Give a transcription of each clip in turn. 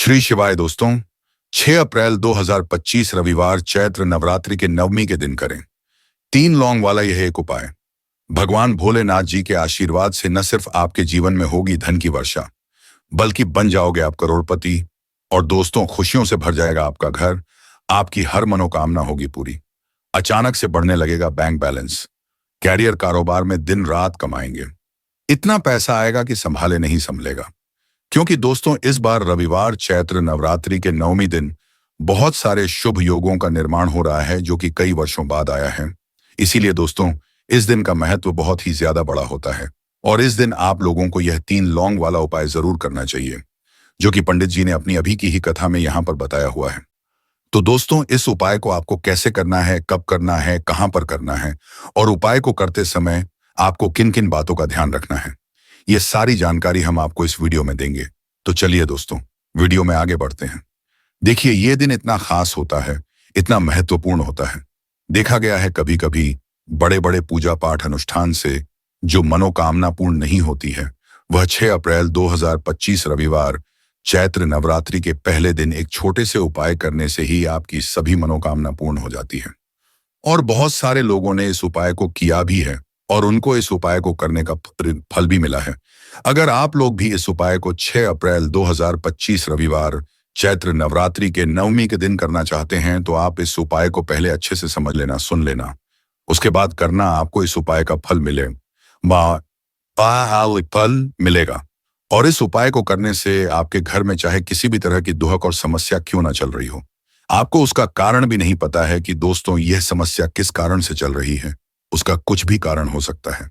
श्री शिवाय दोस्तों। 6 अप्रैल 2025 रविवार चैत्र नवरात्रि के नवमी के दिन करें 3 लौंग वाला यह एक उपाय। भगवान भोलेनाथ जी के आशीर्वाद से न सिर्फ आपके जीवन में होगी धन की वर्षा, बल्कि बन जाओगे आप करोड़पति। और दोस्तों, खुशियों से भर जाएगा आपका घर, आपकी हर मनोकामना होगी पूरी। अचानक से बढ़ने लगेगा बैंक बैलेंस, कैरियर कारोबार में दिन रात कमाएंगे, इतना पैसा आएगा कि संभाले नहीं संभलेगा। क्योंकि दोस्तों, इस बार रविवार चैत्र नवरात्रि के नवमी दिन बहुत सारे शुभ योगों का निर्माण हो रहा है, जो कि कई वर्षों बाद आया है। इसीलिए दोस्तों, इस दिन का महत्व बहुत ही ज्यादा बड़ा होता है और इस दिन आप लोगों को यह 3 लौंग वाला उपाय जरूर करना चाहिए, जो कि पंडित जी ने अपनी अभी की ही कथा में यहाँ पर बताया हुआ है। तो दोस्तों, इस उपाय को आपको कैसे करना है, कब करना है, कहाँ पर करना है और उपाय को करते समय आपको किन किन बातों का ध्यान रखना है, ये सारी जानकारी हम आपको इस वीडियो में देंगे। तो चलिए दोस्तों, वीडियो में आगे बढ़ते हैं। देखिए, ये दिन इतना खास होता है, इतना महत्वपूर्ण होता है। देखा गया है कभी कभी बड़े बड़े पूजा पाठ अनुष्ठान से जो मनोकामना पूर्ण नहीं होती है, वह 6 अप्रैल 2025 रविवार चैत्र नवरात्रि के पहले दिन एक छोटे से उपाय करने से ही आपकी सभी मनोकामना पूर्ण हो जाती है। और बहुत सारे लोगों ने इस उपाय को किया भी है और उनको इस उपाय को करने का फल भी मिला है। अगर आप लोग भी इस उपाय को 6 अप्रैल 2025 रविवार चैत्र नवरात्रि के नवमी के दिन करना चाहते हैं, तो आप इस उपाय को पहले अच्छे से समझ लेना, सुन लेना, उसके बाद करना। आपको इस उपाय का फल मिलेगा। और इस उपाय को करने से आपके घर में चाहे किसी भी तरह की दुहक और समस्या क्यों ना चल रही हो, आपको उसका कारण भी नहीं पता है कि दोस्तों यह समस्या किस कारण से चल रही है। उसका कुछ भी कारण हो सकता है,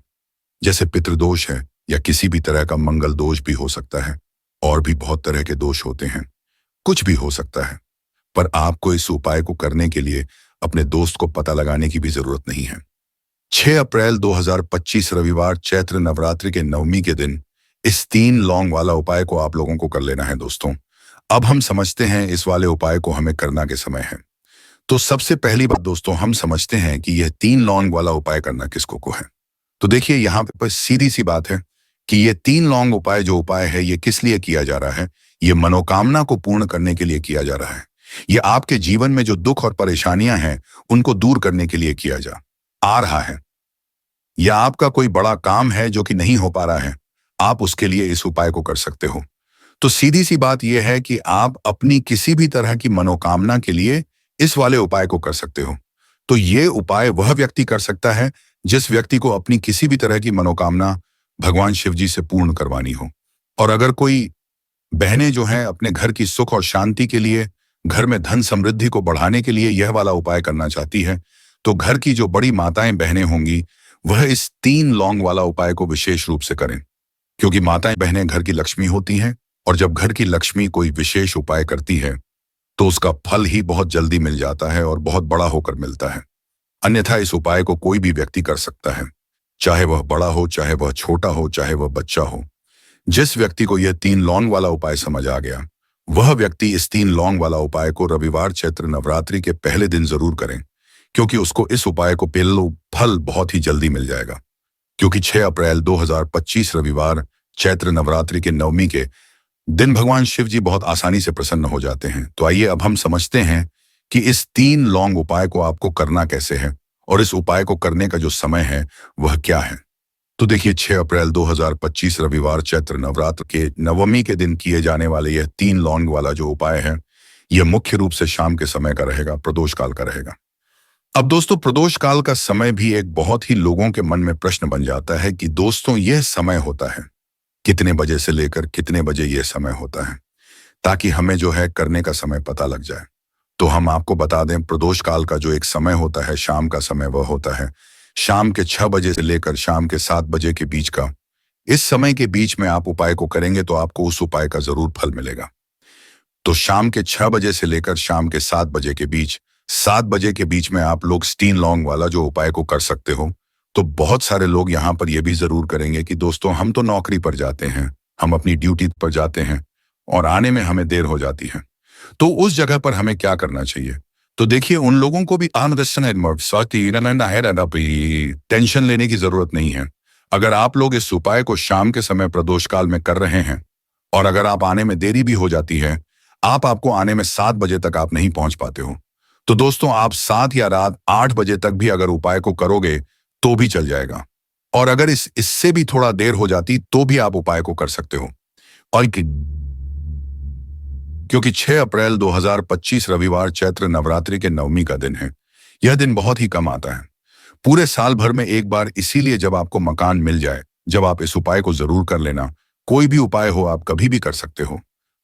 जैसे पितृदोष है या किसी भी तरह का मंगल दोष भी हो सकता है, और भी बहुत तरह के दोष होते हैं, कुछ भी हो सकता है। पर आपको इस उपाय को करने के लिए अपने दोस्त को पता लगाने की भी जरूरत नहीं है। 6 अप्रैल 2025 रविवार चैत्र नवरात्रि के नवमी के दिन इस 3 लौंग वाला उपाय को आप लोगों को कर लेना है दोस्तों। अब हम समझते हैं इस वाले उपाय को हमें करना के समय है। तो सबसे पहली बात दोस्तों, हम समझते हैं कि यह 3 लौंग वाला उपाय करना किसको को है। तो देखिए, यहाँ पे सीधी सी बात है कि ये 3 लौंग उपाय जो उपाय है, ये किस लिए किया जा रहा है। ये मनोकामना को पूर्ण करने के लिए किया जा रहा है। ये आपके जीवन में जो दुख और परेशानियां हैं, उनको दूर करने के लिए किया जा आ रहा है। या आपका कोई बड़ा काम है जो कि नहीं हो पा रहा है, आप उसके लिए इस उपाय को कर सकते हो। तो सीधी सी बात यह है कि आप अपनी किसी भी तरह की मनोकामना के लिए इस वाले उपाय को कर सकते हो। तो ये उपाय वह व्यक्ति कर सकता है जिस व्यक्ति को अपनी किसी भी तरह की मनोकामना भगवान शिव जी से पूर्ण करवानी हो। और अगर कोई बहनें जो हैं अपने घर की सुख और शांति के लिए, घर में धन समृद्धि को बढ़ाने के लिए यह वाला उपाय करना चाहती है, तो घर की जो बड़ी माताएं बहनें होंगी, वह इस 3 लौंग वाला उपाय को विशेष रूप से करें। क्योंकि माताएं बहनें घर की लक्ष्मी होती हैं, और जब घर की लक्ष्मी कोई विशेष उपाय करती है तो उसका फल ही बहुत जल्दी मिल जाता है और बहुत बड़ा होकर मिलता है। अन्यथा इस उपाय को कोई भी व्यक्ति कर सकता है, चाहे वह बड़ा हो, चाहे वह छोटा हो, चाहे वह बच्चा हो। जिस व्यक्ति को यह 3 लौंग वाला उपाय समझ आ गया, वह व्यक्ति इस 3 लौंग वाला उपाय को रविवार चैत्र नवरात्रि के पहले दिन जरूर करें, क्योंकि उसको इस उपाय को फल बहुत ही जल्दी मिल जाएगा। क्योंकि 6 अप्रैल 2025 रविवार चैत्र नवरात्रि के नवमी के दिन भगवान शिव जी बहुत आसानी से प्रसन्न हो जाते हैं। तो आइए अब हम समझते हैं कि इस 3 लौंग उपाय को आपको करना कैसे है और इस उपाय को करने का जो समय है वह क्या है। तो देखिए, 6 अप्रैल 2025 रविवार चैत्र नवरात्र के नवमी के दिन किए जाने वाले यह 3 लौंग वाला जो उपाय है, यह मुख्य रूप से शाम के समय का रहेगा, प्रदोष काल का रहेगा। अब दोस्तों, प्रदोष काल का समय भी एक बहुत ही लोगों के मन में प्रश्न बन जाता है कि दोस्तों यह समय होता है, कितने बजे से लेकर कितने बजे यह समय होता है, ताकि हमें जो है करने का समय पता लग जाए। तो हम आपको बता दें, प्रदोष काल का जो एक समय होता है, शाम का समय, वह होता है शाम के 6 बजे से लेकर शाम के 7 बजे के बीच का। इस समय के बीच में आप उपाय को करेंगे तो आपको उस उपाय का जरूर फल मिलेगा। तो शाम के 6 बजे से लेकर शाम के 7 बजे के बीच, 7 बजे के बीच में आप लोग 3 लौंग वाला जो उपाय को कर सकते हो। तो बहुत सारे लोग यहाँ पर यह भी जरूर करेंगे कि दोस्तों हम तो नौकरी पर जाते हैं, हम अपनी ड्यूटी पर जाते हैं और आने में हमें देर हो जाती है, तो उस जगह पर हमें क्या करना चाहिए। तो देखिए, उन लोगों को भी टेंशन लेने की जरूरत नहीं है। अगर आप लोग इस उपाय को शाम के समय प्रदोष काल में कर रहे हैं और अगर आप आने में देरी भी हो जाती है, आपको आने में 7 बजे तक आप नहीं पहुंच पाते हो, तो दोस्तों आप 7 या रात 8 बजे तक भी अगर उपाय को करोगे तो भी चल जाएगा। और अगर इससे भी थोड़ा देर हो जाती तो भी आप उपाय को कर सकते हो। और क्योंकि 6 अप्रैल 2025 रविवार चैत्र नवरात्रि के नवमी का दिन है, यह दिन बहुत ही कम आता है पूरे साल भर में एक बार। इसीलिए जब आपको मकान मिल जाए, जब आप इस उपाय को जरूर कर लेना। कोई भी उपाय हो आप कभी भी कर सकते हो।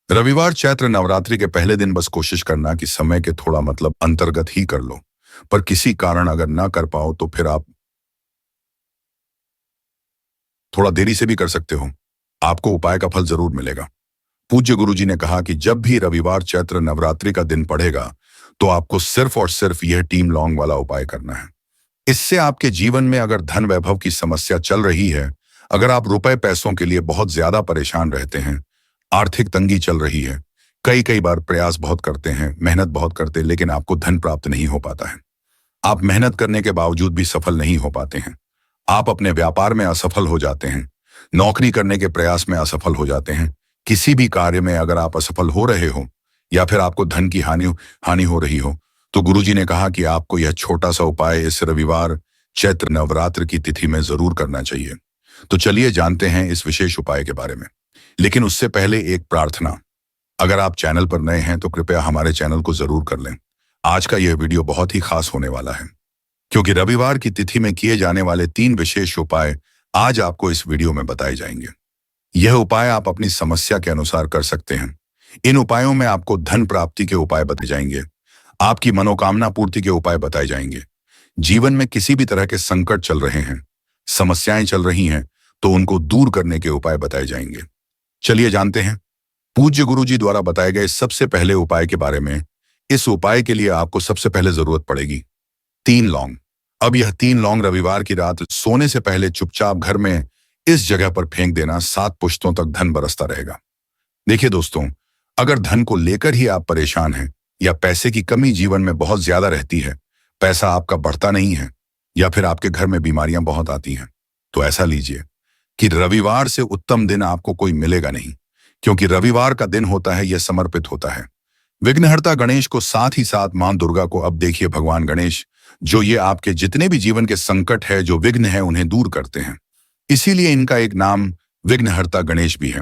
रविवार चैत्र नवरात्रि के पहले दिन बस कोशिश करना कि समय के थोड़ा अंतर्गत ही कर लो, पर किसी कारण अगर ना कर पाओ तो फिर आप थोड़ा देरी से भी कर सकते हो। आपको उपाय का फल जरूर मिलेगा। पूज्य गुरुजी ने कहा कि जब भी रविवार चैत्र नवरात्रि का दिन पड़ेगा तो आपको सिर्फ और सिर्फ यह टीम लौंग वाला उपाय करना है। इससे आपके जीवन में अगर धन वैभव की समस्या चल रही है, अगर आप रुपए पैसों के लिए बहुत ज्यादा परेशान रहते हैं, आर्थिक तंगी चल रही है, कई कई बार प्रयास बहुत करते हैं, मेहनत बहुत करते हैं, लेकिन आपको धन प्राप्त नहीं हो पाता है। आप मेहनत करने के बावजूद भी सफल नहीं हो पाते हैं। आप अपने व्यापार में असफल हो जाते हैं, नौकरी करने के प्रयास में असफल हो जाते हैं। किसी भी कार्य में अगर आप असफल हो रहे हो या फिर आपको धन की हानि हो रही हो, तो गुरुजी ने कहा कि आपको यह छोटा सा उपाय इस रविवार चैत्र नवरात्र की तिथि में जरूर करना चाहिए। तो चलिए जानते हैं इस विशेष उपाय के बारे में। लेकिन उससे पहले एक प्रार्थना। अगर आप चैनल पर नए हैं तो कृपया हमारे चैनल को जरूर कर लें। आज का यह वीडियो बहुत ही खास होने वाला है, क्योंकि रविवार की तिथि में किए जाने वाले 3 विशेष उपाय आज आपको इस वीडियो में बताए जाएंगे। यह उपाय आप अपनी समस्या के अनुसार कर सकते हैं। इन उपायों में आपको धन प्राप्ति के उपाय बताए जाएंगे, आपकी मनोकामना पूर्ति के उपाय बताए जाएंगे। जीवन में किसी भी तरह के संकट चल रहे हैं, समस्याएं चल रही हैं, तो उनको दूर करने के उपाय बताए जाएंगे। चलिए जानते हैं पूज्य गुरुजी द्वारा बताए गए सबसे पहले उपाय के बारे में। इस उपाय के लिए आपको सबसे पहले जरूरत पड़ेगी 3 लौंग। अब यह 3 लौंग रविवार की रात सोने से पहले चुपचाप घर में इस जगह पर फेंक देना। 7 पुश्तों तक धन बरसता रहेगा। देखिए दोस्तों, अगर धन को लेकर ही आप परेशान हैं या पैसे की कमी जीवन में बहुत ज्यादा रहती है, पैसा आपका बढ़ता नहीं है, या फिर आपके घर में बीमारियां बहुत आती हैं, तो ऐसा लीजिए कि रविवार से उत्तम दिन आपको कोई मिलेगा नहीं, क्योंकि रविवार का दिन होता है, यह समर्पित होता है विघ्नहर्ता गणेश को, साथ ही साथ मां दुर्गा को। अब देखिए भगवान गणेश, जो ये आपके जितने भी जीवन के संकट है, जो विघ्न है, उन्हें दूर करते हैं। इसीलिए इनका एक नाम विघ्नहर्ता गणेश भी है।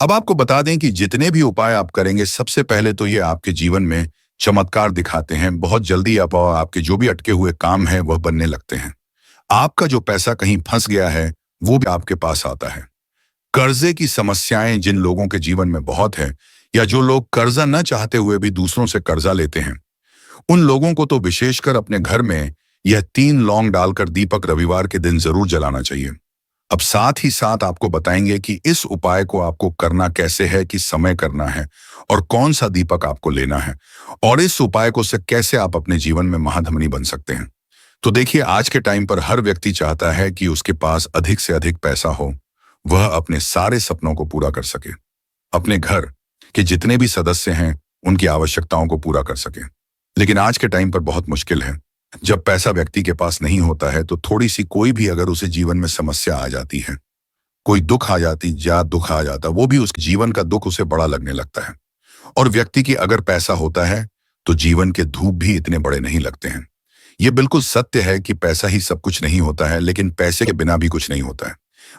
अब आपको बता दें कि जितने भी उपाय आप करेंगे, सबसे पहले तो ये आपके जीवन में चमत्कार दिखाते हैं। बहुत जल्दी आपके जो भी अटके हुए काम है वह बनने लगते हैं। आपका जो पैसा कहीं फंस गया है वो भी आपके पास आता है। कर्जे की समस्याएं जिन लोगों के जीवन में बहुत है, या जो लोग कर्जा न चाहते हुए भी दूसरों से कर्जा लेते हैं, उन लोगों को तो विशेषकर अपने घर में यह 3 लौंग डालकर दीपक रविवार के दिन जरूर जलाना चाहिए। अब साथ ही साथ आपको बताएंगे कि इस उपाय को आपको करना कैसे है, किस समय करना है और कौन सा दीपक आपको लेना है, और इस उपाय को से कैसे आप अपने जीवन में महाधनी बन सकते हैं। तो देखिए, आज के टाइम पर हर व्यक्ति चाहता है कि उसके पास अधिक से अधिक पैसा हो, वह अपने सारे सपनों को पूरा कर सके, अपने घर के जितने भी सदस्य हैं उनकी आवश्यकताओं को पूरा कर सके। लेकिन आज के टाइम पर बहुत मुश्किल है। जब पैसा व्यक्ति के पास नहीं होता है तो थोड़ी सी कोई भी अगर उसे जीवन में समस्या आ जाती है, कोई दुख आ जाता, वो भी उस जीवन का दुख उसे बड़ा लगने लगता है। और व्यक्ति की अगर पैसा होता है तो जीवन के धूप भी इतने बड़े नहीं लगते हैं। ये बिल्कुल सत्य है कि पैसा ही सब कुछ नहीं होता है, लेकिन पैसे के बिना भी कुछ नहीं होता है।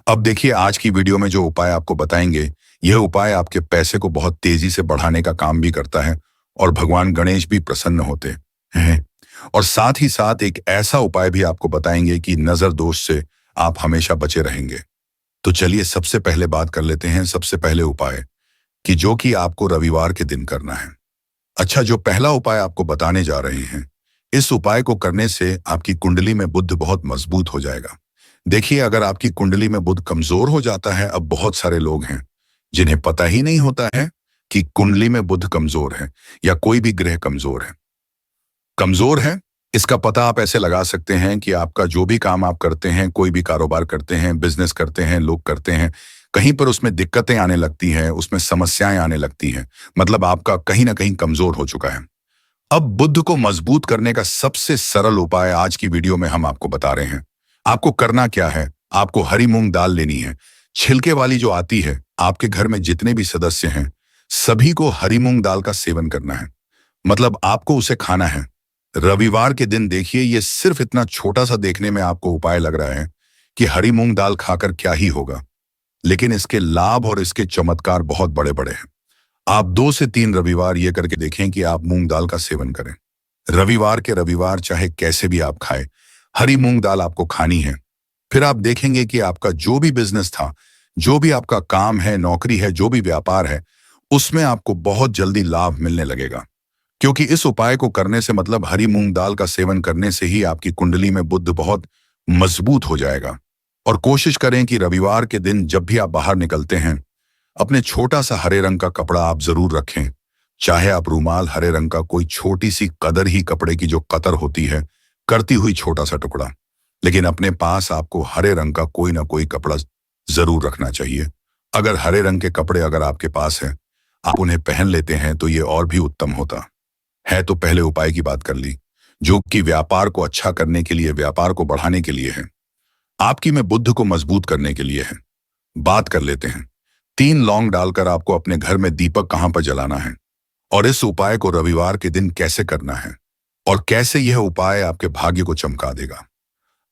अब देखिए, आज की वीडियो में जो उपाय आपको बताएंगे, यह उपाय आपके पैसे को बहुत तेजी से बढ़ाने का काम भी करता है, और भगवान गणेश भी प्रसन्न होते हैं। और साथ ही साथ एक ऐसा उपाय भी आपको बताएंगे कि नजर दोष से आप हमेशा बचे रहेंगे। तो चलिए सबसे पहले बात कर लेते हैं सबसे पहले उपाय कि जो कि आपको रविवार के दिन करना है। अच्छा, जो पहला उपाय आपको बताने जा रहे हैं, इस उपाय को करने से आपकी कुंडली में बुध बहुत मजबूत हो जाएगा। देखिए, अगर आपकी कुंडली में बुध कमजोर हो जाता है, अब बहुत सारे लोग हैं जिन्हें पता ही नहीं होता है कि कुंडली में बुध कमजोर है या कोई भी ग्रह कमजोर है। इसका पता आप ऐसे लगा सकते हैं कि आपका जो भी काम आप करते हैं, कोई भी कारोबार करते हैं, बिजनेस करते हैं, लोग करते हैं, कहीं पर उसमें दिक्कतें आने लगती हैं, उसमें समस्याएं आने लगती हैं, मतलब आपका कहीं ना कहीं कमजोर हो चुका है। अब बुध को मजबूत करने का सबसे सरल उपाय आज की वीडियो में हम आपको बता रहे हैं। आपको करना क्या है, आपको हरी मूंग दाल लेनी है, छिलके वाली जो आती है। आपके घर में जितने भी सदस्य हैं सभी को हरी मूंग दाल का सेवन करना है, मतलब आपको उसे खाना है। रविवार के दिन देखिए, ये सिर्फ इतना छोटा सा देखने में आपको उपाय लग रहा है कि हरी मूंग दाल खाकर क्या ही होगा, लेकिन इसके लाभ और इसके चमत्कार बहुत बड़े बड़े हैं। आप 2 से 3 रविवार ये करके देखें कि आप मूंग दाल का सेवन करें। रविवार के रविवार चाहे कैसे भी आप खाएं, हरी मूंग दाल आपको खानी है। फिर आप देखेंगे कि आपका जो भी बिजनेस था, जो भी आपका काम है, नौकरी है, जो भी व्यापार है, उसमें आपको बहुत जल्दी लाभ मिलने लगेगा। क्योंकि इस उपाय को करने से मतलब हरी मूंग दाल का सेवन करने से ही आपकी कुंडली में बुध बहुत मजबूत हो जाएगा। और कोशिश करें कि रविवार के दिन जब भी आप बाहर निकलते हैं, अपने छोटा सा हरे रंग का कपड़ा आप जरूर रखें। चाहे आप रूमाल, हरे रंग का कोई छोटी सी कदर ही कपड़े की जो कतर होती है, करती हुई छोटा सा टुकड़ा, लेकिन अपने पास आपको हरे रंग का कोई ना कोई कपड़ा जरूर रखना चाहिए। अगर हरे रंग के कपड़े अगर आपके पास है, आप उन्हें पहन लेते हैं तो ये और भी उत्तम होता है। तो पहले उपाय की बात कर ली, जो कि व्यापार को अच्छा करने के लिए, व्यापार को बढ़ाने के लिए है, आपकी में बुद्ध को मजबूत करने के लिए है। बात कर लेते हैं। 3 लौंग डालकर आपको अपने घर में दीपक कहां पर जलाना है, और इस उपाय को रविवार के दिन कैसे करना है, और कैसे यह उपाय आपके भाग्य को चमका देगा,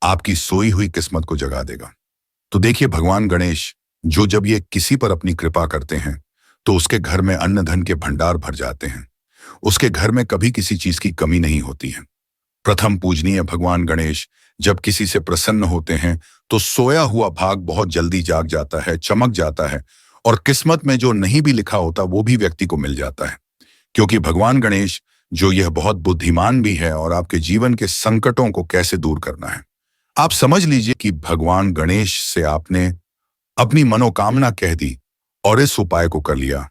आपकी सोई हुई किस्मत को जगा देगा। तो देखिए, भगवान गणेश जो जब ये किसी पर अपनी कृपा करते हैं तो उसके घर में अन्न धन के भंडार भर जाते हैं। उसके घर में कभी किसी चीज की कमी नहीं होती है। प्रथम पूजनीय भगवान गणेश जब किसी से प्रसन्न होते हैं तो सोया हुआ भाग बहुत जल्दी जाग जाता है, चमक जाता है, और किस्मत में जो नहीं भी लिखा होता वो भी व्यक्ति को मिल जाता है। क्योंकि भगवान गणेश जो यह बहुत बुद्धिमान भी है और आपके जीवन के संकटों को कैसे दूर करना है। आप समझ लीजिए कि भगवान गणेश से आपने अपनी मनोकामना कह दी और इस उपाय को कर लिया,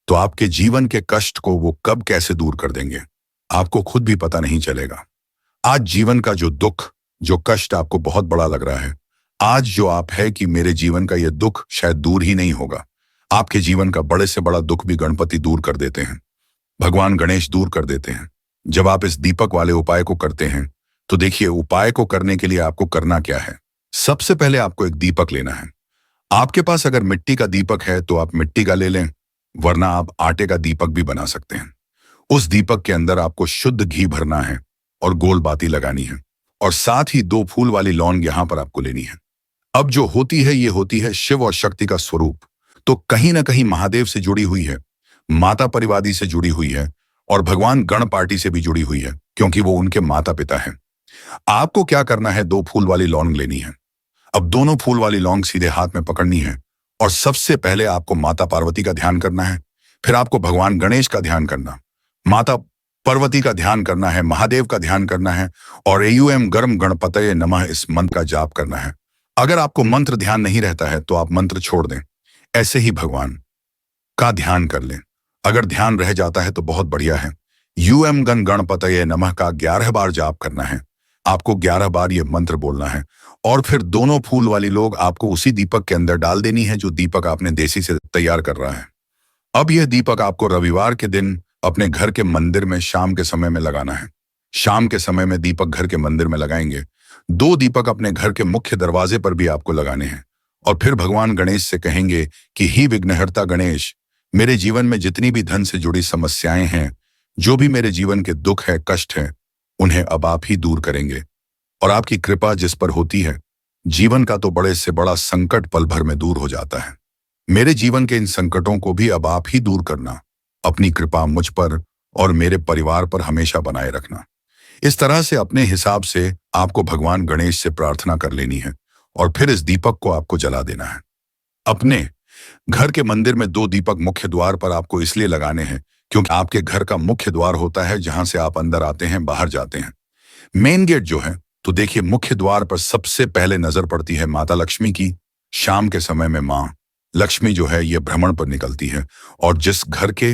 तो आपके जीवन के कष्ट को वो कब कैसे दूर कर देंगे, आपको खुद भी पता नहीं चलेगा। आज जीवन का जो दुख, जो कष्ट आपको बहुत बड़ा लग रहा है, आज जो आप है कि मेरे जीवन का यह दुख शायद दूर ही नहीं होगा, आपके जीवन का बड़े से बड़ा दुख भी गणपति दूर कर देते हैं, भगवान गणेश दूर कर देते हैं। जब आप इस दीपक वाले उपाय को करते हैं तो देखिए, उपाय को करने के लिए आपको करना क्या है। सबसे पहले आपको एक दीपक लेना है। आपके पास अगर मिट्टी का दीपक है तो आप मिट्टी का ले लें, वरना आप आटे का दीपक भी बना सकते हैं। उस दीपक के अंदर आपको शुद्ध घी भरना है और गोल बाती लगानी है, और साथ ही 2 फूल वाली लौंग यहां पर आपको लेनी है। अब जो होती है, ये होती है शिव और शक्ति का स्वरूप, तो कहीं ना कहीं महादेव से जुड़ी हुई है, माता परिवादी से जुड़ी हुई है, और भगवान गणपाटी से भी जुड़ी हुई है, क्योंकि वो उनके माता पिता हैं। आपको क्या करना है, 2 फूल वाली लौंग लेनी है। अब दोनों फूल वाली लौंग सीधे हाथ में पकड़नी है, और सबसे पहले आपको माता पार्वती का ध्यान करना है, फिर आपको भगवान गणेश का ध्यान करना, माता पार्वती का ध्यान करना है, महादेव का ध्यान करना है, और एयूएम गरम गणपतये नमः इस मंत्र का जाप करना है। अगर आपको मंत्र ध्यान नहीं रहता है तो आप मंत्र छोड़ दें, ऐसे ही भगवान का ध्यान कर लें। अगर ध्यान रह जाता है तो बहुत बढ़िया है। यूएम गण गणपतये नमः का 11 बार जाप करना है। आपको 11 बार ये मंत्र बोलना है, और फिर दोनों फूल वाली लोग आपको उसी दीपक के अंदर डाल देनी है जो दीपक आपने देसी से तैयार कर रहा है। अब यह दीपक आपको रविवार के दिन अपने घर के मंदिर में शाम के समय में लगाना है। शाम के समय में दीपक घर के मंदिर में लगाएंगे। 2 दीपक अपने घर के मुख्य दरवाजे पर भी आपको लगाने हैं, और फिर भगवान गणेश से कहेंगे कि ही विघ्नहर्ता गणेश, मेरे जीवन में जितनी भी धन से जुड़ी समस्याएं हैं, जो भी मेरे जीवन के दुख है, कष्ट है, उन्हें अब आप ही दूर करेंगे। और आपकी कृपा जिस पर होती है, जीवन का तो बड़े से बड़ा संकट पल भर में दूर हो जाता है। मेरे जीवन के इन संकटों को भी अब आप ही दूर करना। अपनी कृपा मुझ पर और मेरे परिवार पर हमेशा बनाए रखना। इस तरह से अपने हिसाब से आपको भगवान गणेश से प्रार्थना कर लेनी है, और फिर इस दीपक को आपको जला देना है। अपने घर के मंदिर में 2 दीपक मुख्य द्वार पर आपको इसलिए लगाने हैं क्योंकि आपके घर का मुख्य द्वार होता है जहां से आप अंदर आते हैं, बाहर जाते हैं, मेन गेट जो है। तो देखिए, मुख्य द्वार पर सबसे पहले नजर पड़ती है माता लक्ष्मी की। शाम के समय में माँ लक्ष्मी जो है ये भ्रमण पर निकलती है, और जिस घर के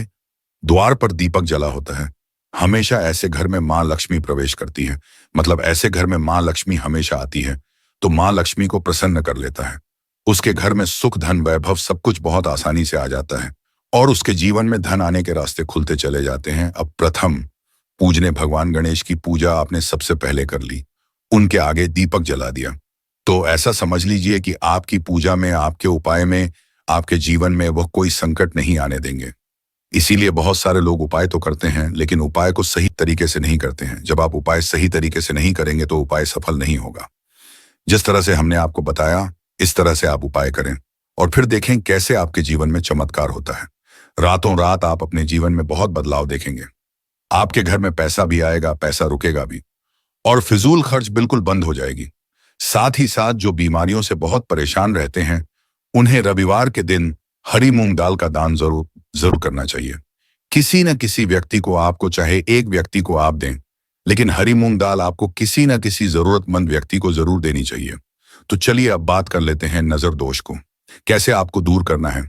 द्वार पर दीपक जला होता है, हमेशा ऐसे घर में माँ लक्ष्मी प्रवेश करती है। मतलब ऐसे घर में माँ लक्ष्मी हमेशा आती है, तो माँ लक्ष्मी को प्रसन्न कर लेता है। उसके घर में सुख, धन, वैभव सब कुछ बहुत आसानी से आ जाता है, और उसके जीवन में धन आने के रास्ते खुलते चले जाते हैं। अब प्रथम पूजने भगवान गणेश की पूजा आपने सबसे पहले कर ली, उनके आगे दीपक जला दिया, तो ऐसा समझ लीजिए कि आपकी पूजा में, आपके उपाय में, आपके जीवन में वह कोई संकट नहीं आने देंगे। इसीलिए बहुत सारे लोग उपाय तो करते हैं, लेकिन उपाय को सही तरीके से नहीं करते हैं। जब आप उपाय सही तरीके से नहीं करेंगे तो उपाय सफल नहीं होगा। जिस तरह से हमने आपको बताया, इस तरह से आप उपाय करें और फिर देखें कैसे आपके जीवन में चमत्कार होता है। रातों रात आप अपने जीवन में बहुत बदलाव देखेंगे। आपके घर में पैसा भी आएगा, पैसा रुकेगा भी, और फिजूल खर्च बिल्कुल बंद हो जाएगी। साथ ही साथ जो बीमारियों से बहुत परेशान रहते हैं, उन्हें रविवार के दिन हरी मूंग दाल का दान जरूर जरूर करना चाहिए। किसी न किसी व्यक्ति को, आपको चाहे एक व्यक्ति को आप दें, लेकिन हरी मूंग दाल आपको किसी न किसी जरूरतमंद व्यक्ति को जरूर देनी चाहिए। तो चलिए अब बात कर लेते हैं नजर दोष को, कैसे आपको दूर करना है।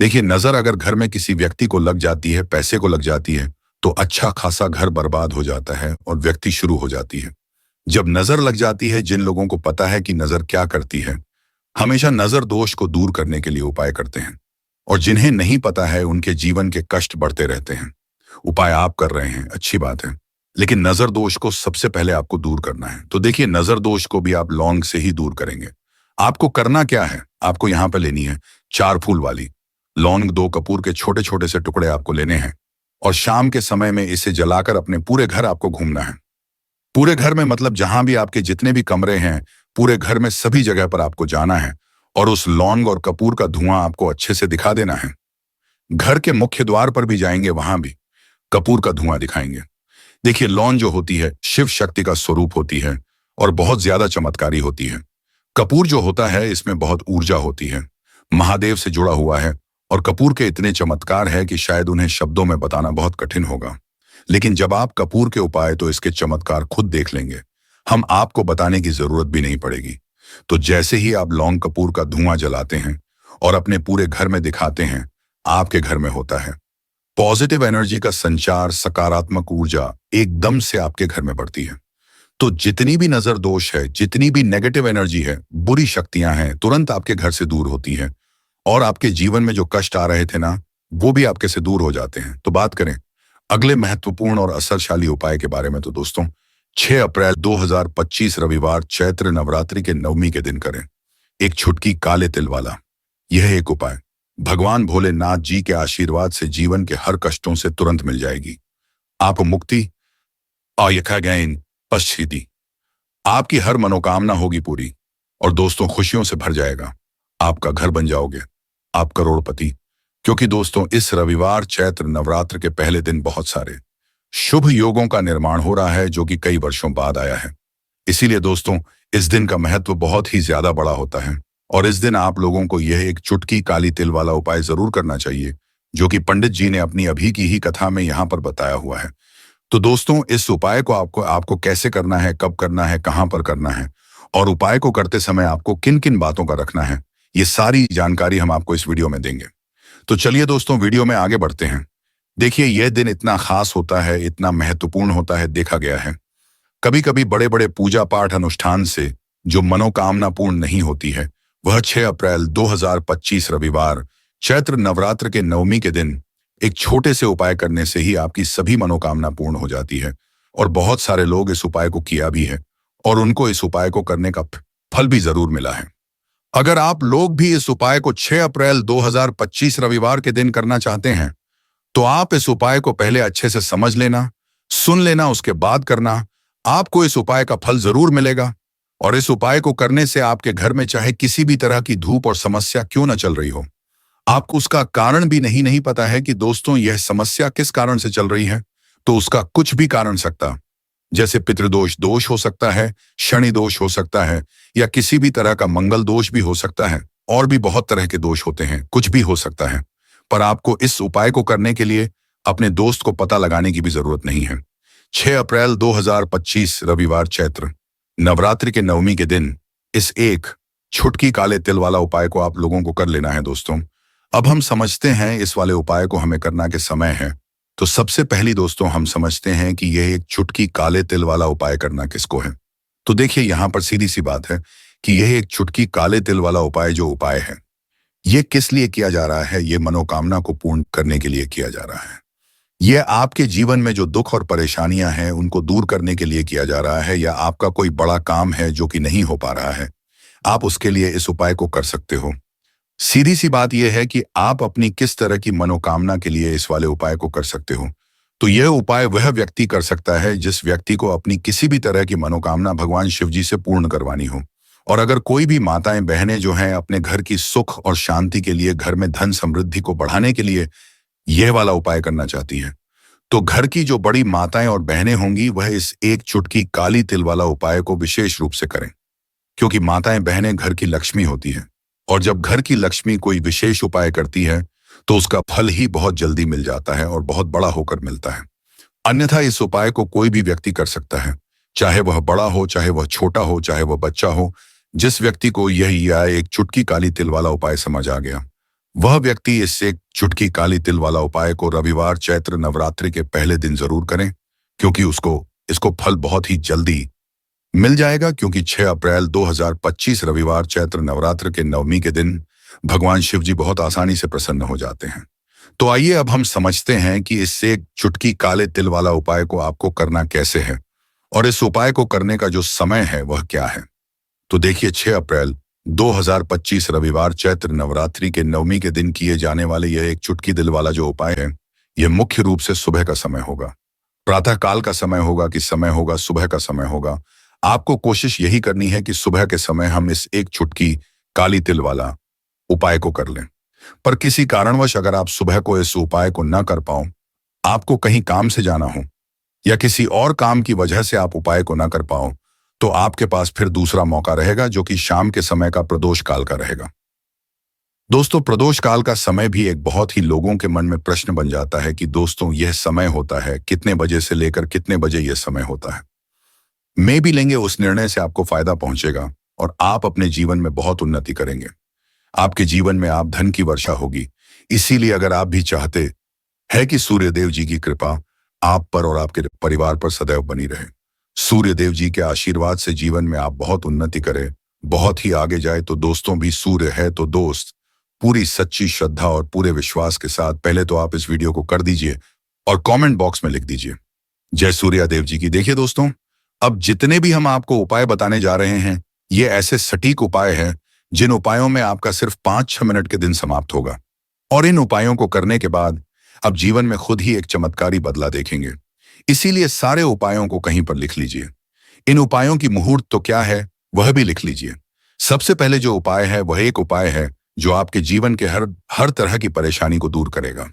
देखिए, नजर अगर घर में किसी व्यक्ति को लग जाती है, पैसे को लग जाती है, तो अच्छा खासा घर बर्बाद हो जाता है और व्यक्ति शुरू हो जाती है। जब नजर लग जाती है, जिन लोगों को पता है कि नजर क्या करती है, हमेशा नजर दोष को दूर करने के लिए उपाय करते हैं, और जिन्हें नहीं पता है उनके जीवन के कष्ट बढ़ते रहते हैं। उपाय आप कर रहे हैं, अच्छी बात है, लेकिन नजर दोष को सबसे पहले आपको दूर करना है। तो देखिए, नजर दोष को भी आप लौंग से ही दूर करेंगे। आपको करना क्या है, आपको यहां पर लेनी है 4 फूल वाली लौंग। 2 कपूर के छोटे छोटे से टुकड़े आपको लेने हैं, और शाम के समय में इसे जलाकर अपने पूरे घर आपको घूमना है। पूरे घर में मतलब जहां भी आपके जितने भी कमरे हैं, पूरे घर में सभी जगह पर आपको जाना है, और उस लौंग और कपूर का धुआं आपको अच्छे से दिखा देना है। घर के मुख्य द्वार पर भी जाएंगे, वहां भी कपूर का धुआं दिखाएंगे। देखिए, लौंग जो होती है शिव शक्ति का स्वरूप होती है और बहुत ज्यादा चमत्कारी होती है। कपूर जो होता है, इसमें बहुत ऊर्जा होती है, महादेव से जुड़ा हुआ है, और कपूर के इतने चमत्कार है कि शायद उन्हें शब्दों में बताना बहुत कठिन होगा। लेकिन जब आप कपूर के उपाय, तो इसके चमत्कार खुद देख लेंगे। हम आपको बताने की जरूरत भी नहीं पड़ेगी। तो जैसे ही आप लौंग कपूर का धुआं जलाते हैं और अपने पूरे घर में दिखाते हैं, आपके घर में होता है पॉजिटिव एनर्जी का संचार, सकारात्मक ऊर्जा एकदम से आपके घर में बढ़ती है। तो जितनी भी नजर दोष है, जितनी भी नेगेटिव एनर्जी है, बुरी शक्तियां हैं, तुरंत आपके घर से दूर होती है, और आपके जीवन में जो कष्ट आ रहे थे ना, वो भी आपके से दूर हो जाते हैं। तो बात करें अगले महत्वपूर्ण और असरशाली उपाय के बारे में, तो दोस्तों 6 अप्रैल 2025 रविवार चैत्र नवरात्रि के नवमी के दिन करें एक छुटकी काले तिल वाला यह एक उपाय। भगवान भोलेनाथ जी के आशीर्वाद से जीवन के हर कष्टों से तुरंत मिल जाएगी आपको मुक्ति। आयखागैन पश्चिदी, आपकी हर मनोकामना होगी पूरी, और दोस्तों खुशियों से भर जाएगा। आपका घर बन जाओगे, आप करोड़पति। क्योंकि दोस्तों, इस रविवार चैत्र नवरात्र के पहले दिन बहुत सारे शुभ योगों का निर्माण हो रहा है, जो कि कई वर्षों बाद आया है। इसीलिए दोस्तों, इस दिन का महत्व बहुत ही ज्यादा बड़ा होता है, और इस दिन आप लोगों को यह एक चुटकी काली तिल वाला उपाय जरूर करना चाहिए, जो कि पंडित जी ने अपनी अभी की ही कथा में यहाँ पर बताया हुआ है। तो दोस्तों, इस उपाय को आपको कैसे करना है, कब करना है, कहाँ पर करना है, और उपाय को करते समय आपको किन किन बातों का रखना है, ये सारी जानकारी हम आपको इस वीडियो में देंगे। तो चलिए दोस्तों, वीडियो में आगे बढ़ते हैं। देखिए, यह दिन इतना खास होता है, इतना महत्वपूर्ण होता है, देखा गया है कभी कभी बड़े बड़े पूजा पाठ अनुष्ठान से जो मनोकामना पूर्ण नहीं होती है, वह 6 अप्रैल 2025 रविवार चैत्र नवरात्र के नवमी के दिन एक छोटे से उपाय करने से ही आपकी सभी मनोकामना पूर्ण हो जाती है। और बहुत सारे लोग इस उपाय को किया भी है, और उनको इस उपाय को करने का फल भी जरूर मिला है। अगर आप लोग भी इस उपाय को 6 अप्रैल 2025 रविवार के दिन करना चाहते हैं, तो आप इस उपाय को पहले अच्छे से समझ लेना, सुन लेना, उसके बाद करना। आपको इस उपाय का फल जरूर मिलेगा, और इस उपाय को करने से आपके घर में चाहे किसी भी तरह की धूप और समस्या क्यों न चल रही हो, आपको उसका कारण भी नहीं पता है कि दोस्तों यह समस्या किस कारण से चल रही है, तो उसका कुछ भी कारण सकता, जैसे पितृदोष दोष हो सकता है, शनि दोष हो सकता है, या किसी भी तरह का मंगल दोष भी हो सकता है, और भी बहुत तरह के दोष होते हैं, कुछ भी हो सकता है। पर आपको इस उपाय को करने के लिए अपने दोस्त को पता लगाने की भी जरूरत नहीं है। 6 अप्रैल 2025 रविवार चैत्र नवरात्रि के नवमी के दिन इस एक छुटकी काले तिल वाला उपाय को आप लोगों को कर लेना है। दोस्तों, अब हम समझते हैं इस वाले उपाय को हमें करना के समय है। तो सबसे पहली दोस्तों, हम समझते हैं कि यह एक चुटकी काले तिल वाला उपाय करना किसको है। तो देखिए, यहां पर सीधी सी बात है कि यह एक चुटकी काले तिल वाला उपाय जो उपाय है, यह किस लिए किया जा रहा है, यह मनोकामना को पूर्ण करने के लिए किया जा रहा है। यह आपके जीवन में जो दुख और परेशानियां हैं उनको दूर करने के लिए किया जा रहा है, या आपका कोई बड़ा काम है जो कि नहीं हो पा रहा है, आप उसके लिए इस उपाय को कर सकते हो। सीधी सी बात यह है कि आप अपनी किस तरह की मनोकामना के लिए इस वाले उपाय को कर सकते हो। तो यह उपाय वह व्यक्ति कर सकता है जिस व्यक्ति को अपनी किसी भी तरह की मनोकामना भगवान शिव जी से पूर्ण करवानी हो। और अगर कोई भी माताएं बहनें जो हैं अपने घर की सुख और शांति के लिए, घर में धन समृद्धि को बढ़ाने के लिए यह वाला उपाय करना चाहती हैं, तो घर की जो बड़ी माताएं और बहनें होंगी वह इस एक चुटकी काली तिल वाला उपाय को विशेष रूप से करें। क्योंकि माताएं बहनें घर की लक्ष्मी होती हैं, और जब घर की लक्ष्मी कोई विशेष उपाय करती है तो उसका फल ही बहुत जल्दी मिल जाता है और बहुत बड़ा होकर मिलता है। अन्यथा इस उपाय को कोई भी व्यक्ति कर सकता है, चाहे वह बड़ा हो, चाहे वह छोटा हो, चाहे वह बच्चा हो। जिस व्यक्ति को यह एक चुटकी काली तिल वाला उपाय समझ आ गया, वह व्यक्ति इस एक चुटकी काली तिल वाला उपाय को रविवार चैत्र नवरात्रि के पहले दिन जरूर करें, क्योंकि इसको फल बहुत ही जल्दी मिल जाएगा। क्योंकि 6 अप्रैल 2025 रविवार चैत्र नवरात्र के नवमी के दिन भगवान शिव जी बहुत आसानी से प्रसन्न हो जाते हैं। तो आइए अब हम समझते हैं कि इससे एक चुटकी काले तिल वाला उपाय को आपको करना कैसे है, और इस उपाय को करने का जो समय है वह क्या है। तो देखिए, 6 अप्रैल 2025 रविवार चैत्र नवरात्रि के नवमी के दिन किए जाने वाले यह एक चुटकी दिल वाला जो उपाय है, यह मुख्य रूप से सुबह का समय होगा, प्रातः काल का समय होगा कि समय होगा, सुबह का समय होगा। आपको कोशिश यही करनी है कि सुबह के समय हम इस एक चुटकी काली तिल वाला उपाय को कर लें। पर किसी कारणवश अगर आप सुबह को इस उपाय को न कर पाओ, आपको कहीं काम से जाना हो या किसी और काम की वजह से आप उपाय को न कर पाओ, तो आपके पास फिर दूसरा मौका रहेगा जो कि शाम के समय का प्रदोष काल का रहेगा। दोस्तों, प्रदोष काल का समय भी एक बहुत ही लोगों के मन में प्रश्न बन जाता है कि दोस्तों यह समय होता है कितने बजे से लेकर कितने बजे यह समय होता है। मैं भी लेंगे उस निर्णय से आपको फायदा पहुंचेगा और आप अपने जीवन में बहुत उन्नति करेंगे। आपके जीवन में आप धन की वर्षा होगी। इसीलिए अगर आप भी चाहते हैं कि सूर्यदेव जी की कृपा आप पर और आपके परिवार पर सदैव बनी रहे, सूर्यदेव जी के आशीर्वाद से जीवन में आप बहुत उन्नति करें, बहुत ही आगे जाए, तो दोस्तों भी सूर्य है तो दोस्त पूरी सच्ची श्रद्धा और पूरे विश्वास के साथ पहले तो आप इस वीडियो को कर दीजिए और कमेंट बॉक्स में लिख दीजिए जय सूर्यदेव जी की। देखिए दोस्तों, अब जितने भी हम आपको उपाय बताने जा रहे हैं, ये ऐसे सटीक उपाय हैं जिन उपायों में आपका सिर्फ 5-6 मिनट के दिन समाप्त होगा, और इन उपायों को करने के बाद अब जीवन में खुद ही एक चमत्कारी बदला देखेंगे। इसीलिए सारे उपायों को कहीं पर लिख लीजिए। इन उपायों की मुहूर्त तो क्या है वह भी लिख लीजिए। सबसे पहले जो उपाय है वह एक उपाय है जो आपके जीवन के हर तरह की परेशानी को दूर करेगा।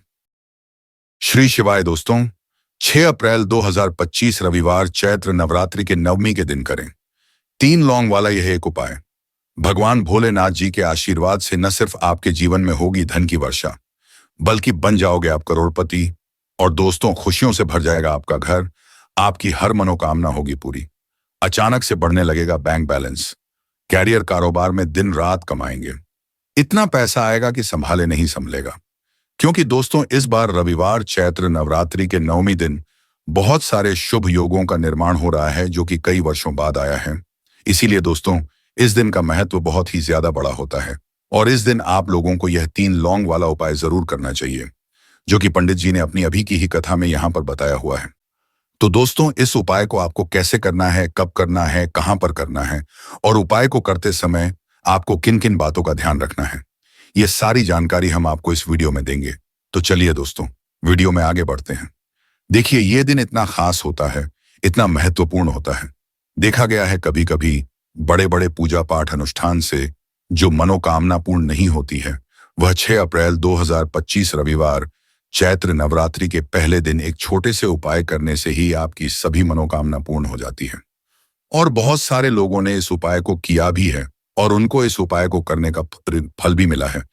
श्री शिवाय दोस्तों, 6 अप्रैल 2025 रविवार चैत्र नवरात्रि के नवमी के दिन करें 3 लौंग वाला यह एक उपाय। भगवान भोलेनाथ जी के आशीर्वाद से न सिर्फ आपके जीवन में होगी धन की वर्षा, बल्कि बन जाओगे आप करोड़पति, और दोस्तों खुशियों से भर जाएगा आपका घर, आपकी हर मनोकामना होगी पूरी। अचानक से बढ़ने लगेगा बैंक बैलेंस, कैरियर कारोबार में दिन रात कमाएंगे, इतना पैसा आएगा कि संभाले नहीं संभलेगा। क्योंकि दोस्तों इस बार रविवार चैत्र नवरात्रि के नवमी दिन बहुत सारे शुभ योगों का निर्माण हो रहा है जो कि कई वर्षों बाद आया है। इसीलिए दोस्तों इस दिन का महत्व बहुत ही ज्यादा बड़ा होता है, और इस दिन आप लोगों को यह 3 लौंग वाला उपाय जरूर करना चाहिए, जो कि पंडित जी ने अपनी अभी की ही कथा में यहाँ पर बताया हुआ है। तो दोस्तों इस उपाय को आपको कैसे करना है, कब करना है, कहाँ पर करना है, और उपाय को करते समय आपको किन किन बातों का ध्यान रखना है, ये सारी जानकारी हम आपको इस वीडियो में देंगे। तो चलिए दोस्तों वीडियो में आगे बढ़ते हैं। देखिए, ये दिन इतना खास होता है, इतना महत्वपूर्ण होता है। देखा गया है कभी कभी बड़े बड़े पूजा पाठ अनुष्ठान से जो मनोकामना पूर्ण नहीं होती है, वह 6 अप्रैल 2025 रविवार चैत्र नवरात्रि के पहले दिन एक छोटे से उपाय करने से ही आपकी सभी मनोकामना पूर्ण हो जाती है। और बहुत सारे लोगों ने इस उपाय को किया भी है और उनको इस उपाय को करने का फल भी मिला है।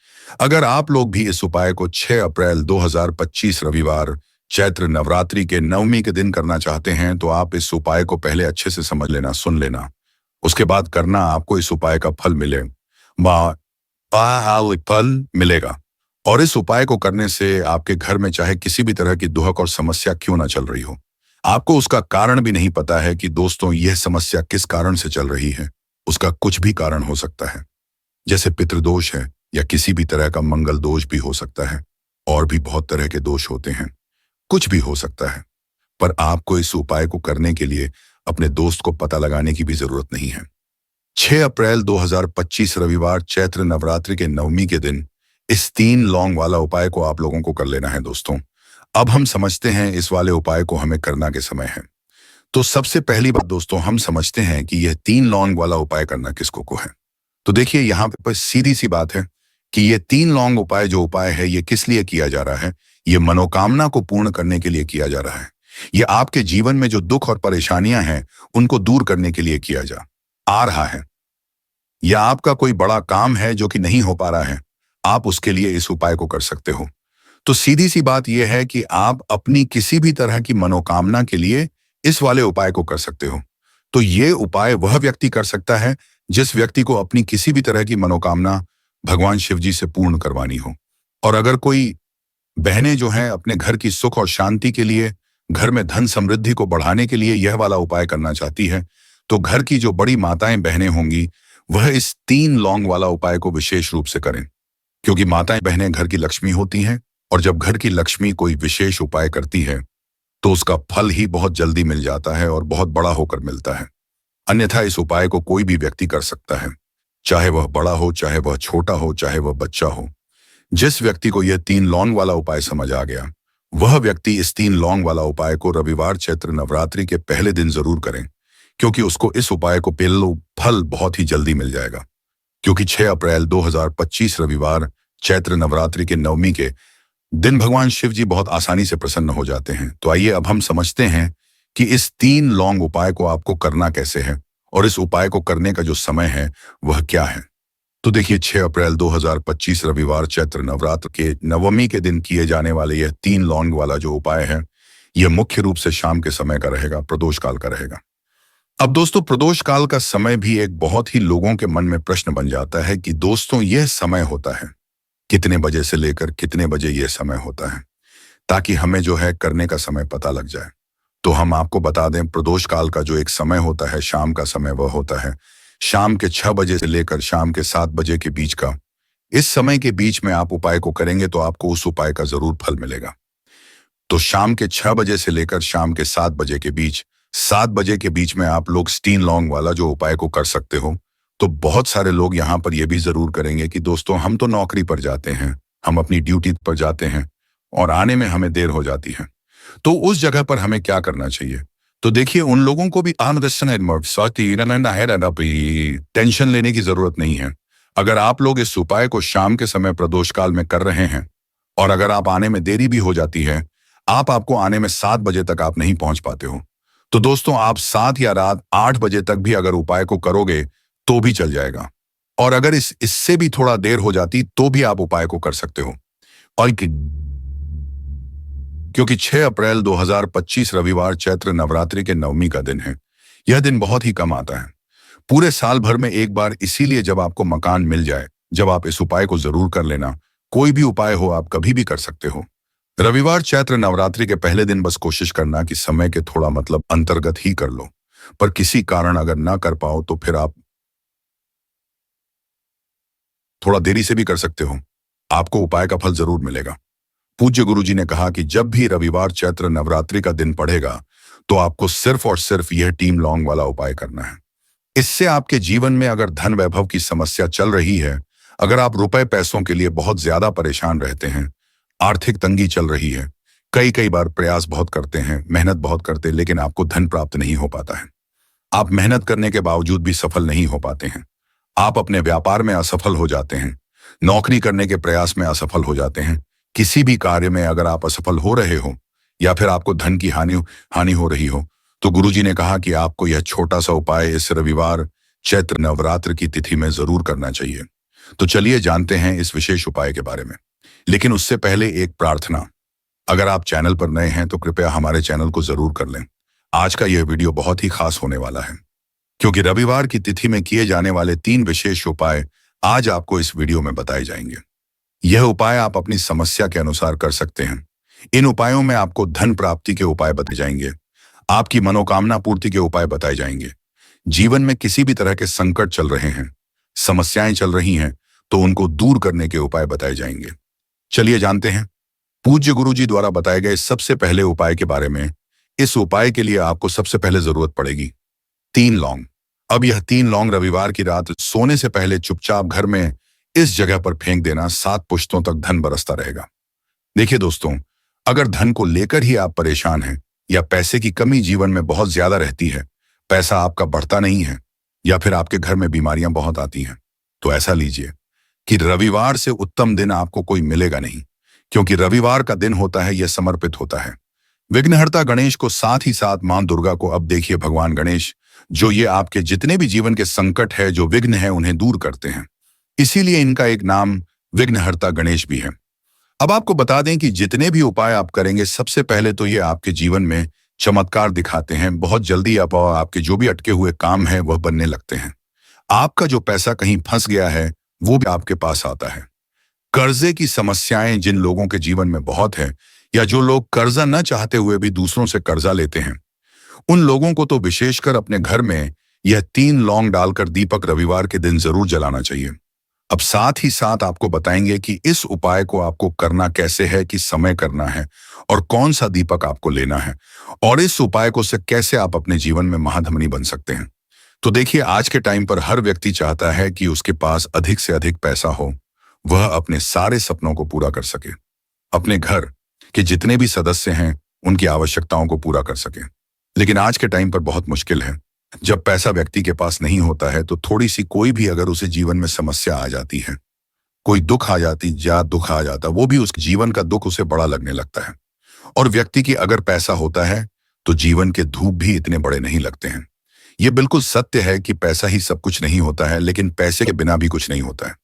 अगर आप लोग भी इस उपाय को 6 अप्रैल 2025 रविवार चैत्र नवरात्रि के नवमी के दिन करना चाहते हैं, तो आप इस उपाय को पहले अच्छे से समझ लेना, सुन लेना, उसके बाद करना। आपको इस उपाय का फल मिलेगा। और इस उपाय को करने से आपके घर में चाहे किसी भी तरह की दुहक और समस्या क्यों ना चल रही हो, आपको उसका कारण भी नहीं पता है कि दोस्तों यह समस्या किस कारण से चल रही है। उसका कुछ भी कारण हो सकता है, जैसे पितृदोष है या किसी भी तरह का मंगल दोष भी हो सकता है, और भी बहुत तरह के दोष होते हैं, कुछ भी हो सकता है। पर आपको इस उपाय को करने के लिए अपने दोस्त को पता लगाने की भी जरूरत नहीं है। 6 अप्रैल 2025 रविवार चैत्र नवरात्रि के नवमी के दिन इस 3 लौंग वाला उपाय को आप लोगों को कर लेना है दोस्तों। अब हम समझते हैं इस वाले उपाय को हमें करना के समय है। तो सबसे पहली बात दोस्तों, हम समझते हैं कि यह 3 लौंग वाला उपाय करना किसको को है। तो देखिए यहाँ पे सीधी सी बात है कि ये 3 लौंग उपाय जो उपाय है ये किस लिए किया जा रहा है। ये मनोकामना को पूर्ण करने के लिए किया जा रहा है। ये आपके जीवन में जो दुख और परेशानियां हैं उनको दूर करने के लिए किया जा आ रहा है। या आपका कोई बड़ा काम है जो कि नहीं हो पा रहा है, आप उसके लिए इस उपाय को कर सकते हो। तो सीधी सी बात यह है कि आप अपनी किसी भी तरह की मनोकामना के लिए इस वाले उपाय को कर सकते हो। तो ये उपाय वह व्यक्ति कर सकता है जिस व्यक्ति को अपनी किसी भी तरह की मनोकामना भगवान शिव जी से पूर्ण करवानी हो। और अगर कोई बहनें जो हैं अपने घर की सुख और शांति के लिए, घर में धन समृद्धि को बढ़ाने के लिए यह वाला उपाय करना चाहती है, तो घर की जो बड़ी माताएं बहनें होंगी वह इस 3 लौंग वाला उपाय को विशेष रूप से करें। क्योंकि माताएं बहनें घर की लक्ष्मी होती हैं और जब घर की लक्ष्मी कोई विशेष उपाय करती है तो उसका फल ही बहुत जल्दी मिल जाता है और बहुत बड़ा होकर मिलता है। अन्यथा इस उपाय को कोई भी व्यक्ति कर सकता है, चाहे वह बड़ा हो, चाहे वह छोटा हो, चाहे वह बच्चा हो। जिस व्यक्ति को यह 3 लौंग वाला उपाय समझ आ गया, वह व्यक्ति इस 3 लौंग वाला उपाय को रविवार चैत्र नवरात्रि के पहले दिन जरूर करें, क्योंकि उसको इस उपाय को फल बहुत ही जल्दी मिल जाएगा। क्योंकि 6 अप्रैल 2025 रविवार चैत्र नवरात्रि के नवमी के दिन भगवान शिव जी बहुत आसानी से प्रसन्न हो जाते हैं। तो आइए अब हम समझते हैं कि इस 3 लौंग उपाय को आपको करना कैसे है और इस उपाय को करने का जो समय है वह क्या है। तो देखिए 6 अप्रैल 2025 रविवार चैत्र नवरात्र के नवमी के दिन किए जाने वाले यह 3 लौंग वाला जो उपाय है यह मुख्य रूप से शाम के समय का रहेगा, प्रदोष काल का रहेगा। अब दोस्तों प्रदोष काल का समय भी एक बहुत ही लोगों के मन में प्रश्न बन जाता है कि दोस्तों यह समय होता है कितने बजे से लेकर कितने बजे यह समय होता है, ताकि हमें जो है करने का समय पता लग जाए। तो हम आपको बता दें, प्रदोष काल का जो एक समय होता है, शाम का समय, वह होता है शाम के 6 बजे से लेकर शाम के 7 बजे के बीच का। इस समय के बीच में आप उपाय को करेंगे तो आपको उस उपाय का जरूर फल मिलेगा। तो शाम के 6 बजे से लेकर शाम के 7 बजे के बीच, 7 बजे के बीच में आप लोग 3 लौंग वाला जो उपाय को कर सकते हो। तो बहुत सारे लोग यहाँ पर यह भी जरूर करेंगे कि दोस्तों हम तो नौकरी पर जाते हैं, हम अपनी ड्यूटी पर जाते हैं और आने में हमें देर हो जाती है, तो उस जगह पर हमें क्या करना चाहिए। तो देखिए उन लोगों को भी टेंशन लेने की जरूरत नहीं है। अगर आप लोग इस उपाय को शाम के समय प्रदोष काल में कर रहे हैं और अगर आप आने में देरी भी हो जाती है, आपको आने में 7 बजे तक आप नहीं पहुंच पाते हो, तो दोस्तों आप 7 या रात 8 बजे तक भी अगर उपाय को करोगे तो भी चल जाएगा। और अगर इससे भी थोड़ा देर हो जाती तो भी आप उपाय को कर सकते हो। और क्योंकि 6 अप्रैल 2025 रविवार चैत्र नवरात्रि के नवमी का दिन है, यह दिन बहुत ही कम आता है पूरे साल भर में एक बार। इसीलिए जब आपको मकान मिल जाए, जब आप इस उपाय को जरूर कर लेना। कोई भी उपाय हो आप कभी भी कर सकते हो। रविवार चैत्र नवरात्रि के पहले दिन बस कोशिश करना कि समय के थोड़ा अंतर्गत ही कर लो, पर किसी कारण अगर ना कर पाओ तो फिर आप थोड़ा देरी से भी कर सकते हो, आपको उपाय का फल जरूर मिलेगा। पूज्य गुरुजी ने कहा कि जब भी रविवार चैत्र नवरात्रि का दिन पड़ेगा तो आपको सिर्फ और सिर्फ यह 3 लौंग वाला उपाय करना है। इससे आपके जीवन में अगर धन वैभव की समस्या चल रही है, अगर आप रुपए पैसों के लिए बहुत ज्यादा परेशान रहते हैं, आर्थिक तंगी चल रही है, कई बार प्रयास बहुत करते हैं, मेहनत बहुत करते हैं, लेकिन आपको धन प्राप्त नहीं हो पाता है, आप मेहनत करने के बावजूद भी सफल नहीं हो पाते हैं, आप अपने व्यापार में असफल हो जाते हैं, नौकरी करने के प्रयास में असफल हो जाते हैं, किसी भी कार्य में अगर आप असफल हो रहे हो या फिर आपको धन की हानि हो रही हो, तो गुरुजी ने कहा कि आपको यह छोटा सा उपाय इस रविवार चैत्र नवरात्र की तिथि में जरूर करना चाहिए। तो चलिए जानते हैं इस विशेष उपाय के बारे में। लेकिन उससे पहले एक प्रार्थना, अगर आप चैनल पर नए हैं तो कृपया हमारे चैनल को जरूर कर लें। आज का यह वीडियो बहुत ही खास होने वाला है, क्योंकि रविवार की तिथि में किए जाने वाले 3 विशेष उपाय आज आपको इस वीडियो में बताए जाएंगे। यह उपाय आप अपनी समस्या के अनुसार कर सकते हैं। इन उपायों में आपको धन प्राप्ति के उपाय बताए जाएंगे, आपकी मनोकामना पूर्ति के उपाय बताए जाएंगे। जीवन में किसी भी तरह के संकट चल रहे हैं, समस्याएं चल रही हैं, तो उनको दूर करने के उपाय बताए जाएंगे। चलिए जानते हैं पूज्य गुरुजी द्वारा बताए गए सबसे पहले उपाय के बारे में। इस उपाय के लिए आपको सबसे पहले जरूरत पड़ेगी 3 लौंग। अब यह 3 लौंग रविवार की रात सोने से पहले चुपचाप घर में इस जगह पर फेंक देना, 7 पुश्तों तक धन बरसता रहेगा। देखिए दोस्तों, अगर धन को लेकर ही आप परेशान हैं या पैसे की कमी जीवन में बहुत ज्यादा रहती है, पैसा आपका बढ़ता नहीं है या फिर आपके घर में बीमारियां बहुत आती हैं, तो ऐसा लीजिए कि रविवार से उत्तम दिन आपको कोई मिलेगा नहीं, क्योंकि रविवार का दिन होता है, यह समर्पित होता है विघ्नहर्ता गणेश को, साथ ही साथ मां दुर्गा को। अब देखिए भगवान गणेश, जो ये आपके जितने भी जीवन के संकट है, जो विघ्न है, उन्हें दूर करते हैं, इसीलिए इनका एक नाम विघ्नहर्ता गणेश भी है। अब आपको बता दें कि जितने भी उपाय आप करेंगे, सबसे पहले तो ये आपके जीवन में चमत्कार दिखाते हैं। बहुत जल्दी आपके जो भी अटके हुए काम है वह बनने लगते हैं। आपका जो पैसा कहीं फंस गया है वो भी आपके पास आता है। कर्जे की समस्याएं जिन लोगों के जीवन में बहुत है, या जो लोग कर्जा न चाहते हुए भी दूसरों से कर्जा लेते हैं, उन लोगों को तो विशेषकर अपने घर में यह 3 लौंग डालकर दीपक रविवार के दिन जरूर जलाना चाहिए। अब साथ ही साथ आपको बताएंगे कि इस उपाय को आपको करना कैसे है, किस समय करना है और कौन सा दीपक आपको लेना है, और इस उपाय को से कैसे आप अपने जीवन में महाधनी बन सकते हैं। तो देखिए, आज के टाइम पर हर व्यक्ति चाहता है कि उसके पास अधिक से अधिक पैसा हो, वह अपने सारे सपनों को पूरा कर सके, अपने घर के जितने भी सदस्य हैं उनकी आवश्यकताओं को पूरा कर सके। लेकिन आज के टाइम पर बहुत मुश्किल है। जब पैसा व्यक्ति के पास नहीं होता है तो थोड़ी सी कोई भी अगर उसे जीवन में समस्या आ जाती है, कोई दुख आ जाता, वो भी उस जीवन का दुख उसे बड़ा लगने लगता है। और व्यक्ति की अगर पैसा होता है तो जीवन के धूप भी इतने बड़े नहीं लगते हैं। ये बिल्कुल सत्य है कि पैसा ही सब कुछ नहीं होता है, लेकिन पैसे के बिना भी कुछ नहीं होता है।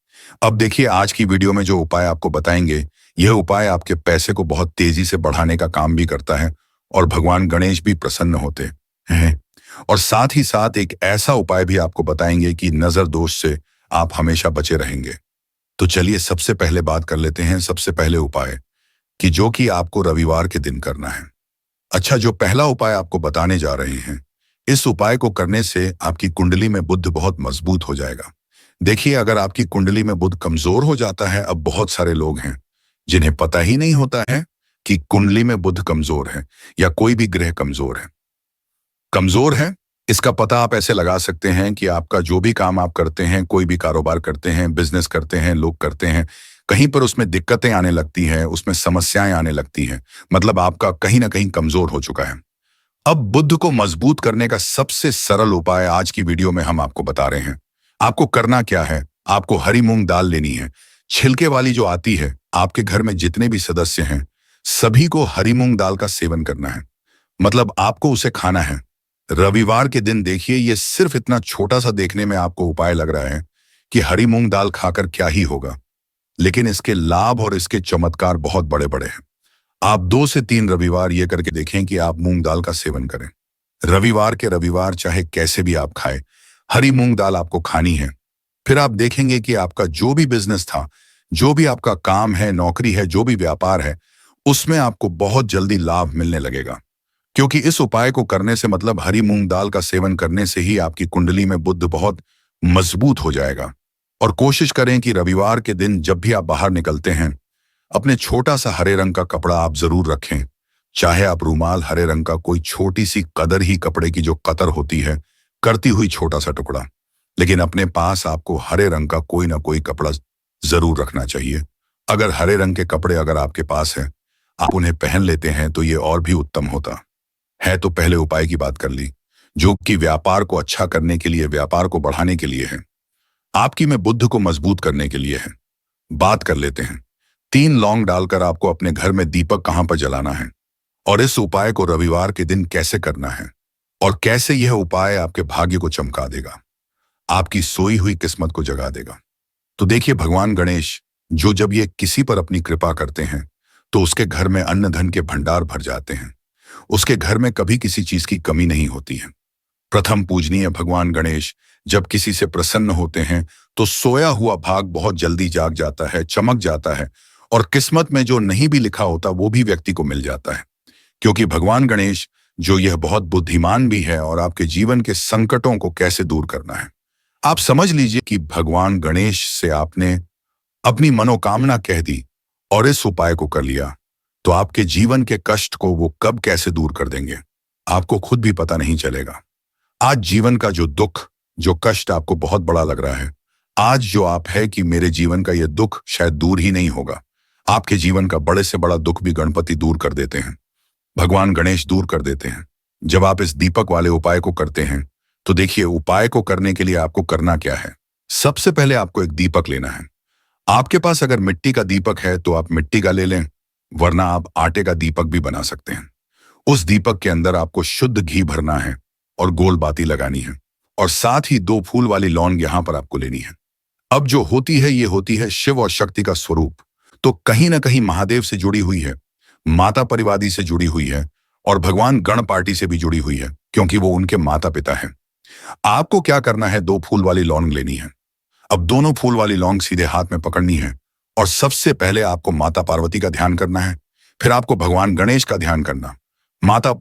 अब देखिए, आज की वीडियो में जो उपाय आपको बताएंगे, यह उपाय आपके पैसे को बहुत तेजी से बढ़ाने का काम भी करता है और भगवान गणेश भी प्रसन्न होते हैं। और साथ ही साथ एक ऐसा उपाय भी आपको बताएंगे कि नजर दोष से आप हमेशा बचे रहेंगे। तो चलिए सबसे पहले बात कर लेते हैं, सबसे पहले उपाय कि जो कि आपको रविवार के दिन करना है। अच्छा, जो पहला उपाय आपको बताने जा रहे हैं, इस उपाय को करने से आपकी कुंडली में बुध बहुत मजबूत हो जाएगा। देखिए, अगर आपकी कुंडली में बुध कमजोर हो जाता है, अब बहुत सारे लोग हैं जिन्हें पता ही नहीं होता है कि कुंडली में बुध कमजोर है या कोई भी ग्रह कमजोर है। इसका पता आप ऐसे लगा सकते हैं कि आपका जो भी काम आप करते हैं, कोई भी कारोबार करते हैं, बिजनेस करते हैं, लोग करते हैं, कहीं पर उसमें दिक्कतें आने लगती हैं, उसमें समस्याएं आने लगती हैं, मतलब आपका कहीं ना कहीं कमजोर हो चुका है। अब बुध को मजबूत करने का सबसे सरल उपाय आज की वीडियो में हम आपको बता रहे हैं। आपको करना क्या है, आपको हरी मूंग दाल लेनी है, छिलके वाली जो आती है। आपके घर में जितने भी सदस्य हैं सभी को हरी मूंग दाल का सेवन करना है, मतलब आपको उसे खाना है रविवार के दिन। देखिए, ये सिर्फ इतना छोटा सा देखने में आपको उपाय लग रहा है कि हरी मूंग दाल खाकर क्या ही होगा, लेकिन इसके लाभ और इसके चमत्कार बहुत बड़े बड़े हैं। आप 2 से 3 रविवार ये करके देखें कि आप मूंग दाल का सेवन करें। रविवार के रविवार चाहे कैसे भी आप खाएं, हरी मूंग दाल आपको खानी है। फिर आप देखेंगे कि आपका जो भी बिजनेस था, जो भी आपका काम है, नौकरी है, जो भी व्यापार है, उसमें आपको बहुत जल्दी लाभ मिलने लगेगा। क्योंकि इस उपाय को करने से, मतलब हरी मूंग दाल का सेवन करने से ही आपकी कुंडली में बुध बहुत मजबूत हो जाएगा। और कोशिश करें कि रविवार के दिन जब भी आप बाहर निकलते हैं, अपने छोटा सा हरे रंग का कपड़ा आप जरूर रखें। चाहे आप रूमाल, हरे रंग का कोई छोटी सी कदर ही कपड़े की जो कतर होती है, करती हुई छोटा सा टुकड़ा, लेकिन अपने पास आपको हरे रंग का कोई ना कोई कपड़ा जरूर रखना चाहिए। अगर हरे रंग के कपड़े अगर आपके पास है, आप उन्हें पहन लेते हैं तो ये और भी उत्तम होता है। तो पहले उपाय की बात कर ली, जो कि व्यापार को अच्छा करने के लिए, व्यापार को बढ़ाने के लिए है, आपकी में बुद्ध को मजबूत करने के लिए है। बात कर लेते हैं 3 लौंग डालकर आपको अपने घर में दीपक कहां पर जलाना है, और इस उपाय को रविवार के दिन कैसे करना है, और कैसे यह उपाय आपके भाग्य को चमका देगा, आपकी सोई हुई किस्मत को जगा देगा। तो देखिए, भगवान गणेश जो जब ये किसी पर अपनी कृपा करते हैं तो उसके घर में अन्न धन के भंडार भर जाते हैं, उसके घर में कभी किसी चीज की कमी नहीं होती है। प्रथम पूजनीय भगवान गणेश जब किसी से प्रसन्न होते हैं तो सोया हुआ भाग बहुत जल्दी जाग जाता है, चमक जाता है, और किस्मत में जो नहीं भी लिखा होता वो भी व्यक्ति को मिल जाता है। क्योंकि भगवान गणेश जो यह बहुत बुद्धिमान भी है, और आपके जीवन के संकटों को कैसे दूर करना है। आप समझ लीजिए कि भगवान गणेश से आपने अपनी मनोकामना कह दी और इस उपाय को कर लिया, तो आपके जीवन के कष्ट को वो कब कैसे दूर कर देंगे, आपको खुद भी पता नहीं चलेगा। आज जीवन का जो दुख, जो कष्ट आपको बहुत बड़ा लग रहा है, आज जो आप है कि मेरे जीवन का यह दुख शायद दूर ही नहीं होगा। आपके जीवन का बड़े से बड़ा दुख भी गणपति दूर कर देते हैं, भगवान गणेश दूर कर देते हैं। जब आप इस दीपक वाले उपाय को करते हैं, तो देखिए उपाय को करने के लिए आपको करना क्या है। सबसे पहले आपको एक दीपक लेना है। आपके पास अगर मिट्टी का दीपक है तो आप मिट्टी का ले लें, वरना आप आटे का दीपक भी बना सकते हैं। उस दीपक के अंदर आपको शुद्ध घी भरना है और गोल बाती लगानी है, और साथ ही 2 फूल वाली लौंग यहां पर आपको लेनी है। अब जो होती है ये होती है शिव और शक्ति का स्वरूप, तो कहीं ना कहीं महादेव से जुड़ी हुई है, माता परिवादी से जुड़ी हुई है, और भगवान गण पार्टी से भी जुड़ी हुई है, क्योंकि वो उनके माता पिता हैं। आपको क्या करना है, 2 फूल वाली लौंग लेनी है। अब दोनों फूल वाली लौंग सीधे हाथ में पकड़नी है, और सबसे पहले आपको माता पार्वती का ध्यान करना है, फिर आपको भगवान गणेश का ध्यान करना, माता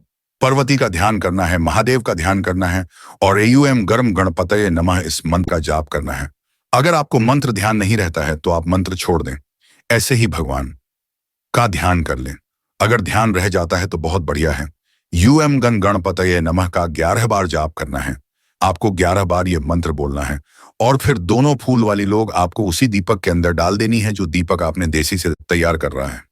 पार्वती का ध्यान करना है, महादेव का ध्यान करना है, और एयूएम गरम गणपतये नमः इस मंत्र का जाप करना है। अगर आपको मंत्र ध्यान नहीं रहता है तो आप मंत्र छोड़ दें, ऐसे ही भगवान का ध्यान कर लें। अगर ध्यान रह जाता है तो बहुत बढ़िया है। यूएम गण गणपतये नमः का 11 बार जाप करना है। आपको 11 बार ये मंत्र बोलना है, और फिर दोनों फूल वाली लोग आपको उसी दीपक के अंदर डाल देनी है जो दीपक आपने देसी से तैयार कर रहा है।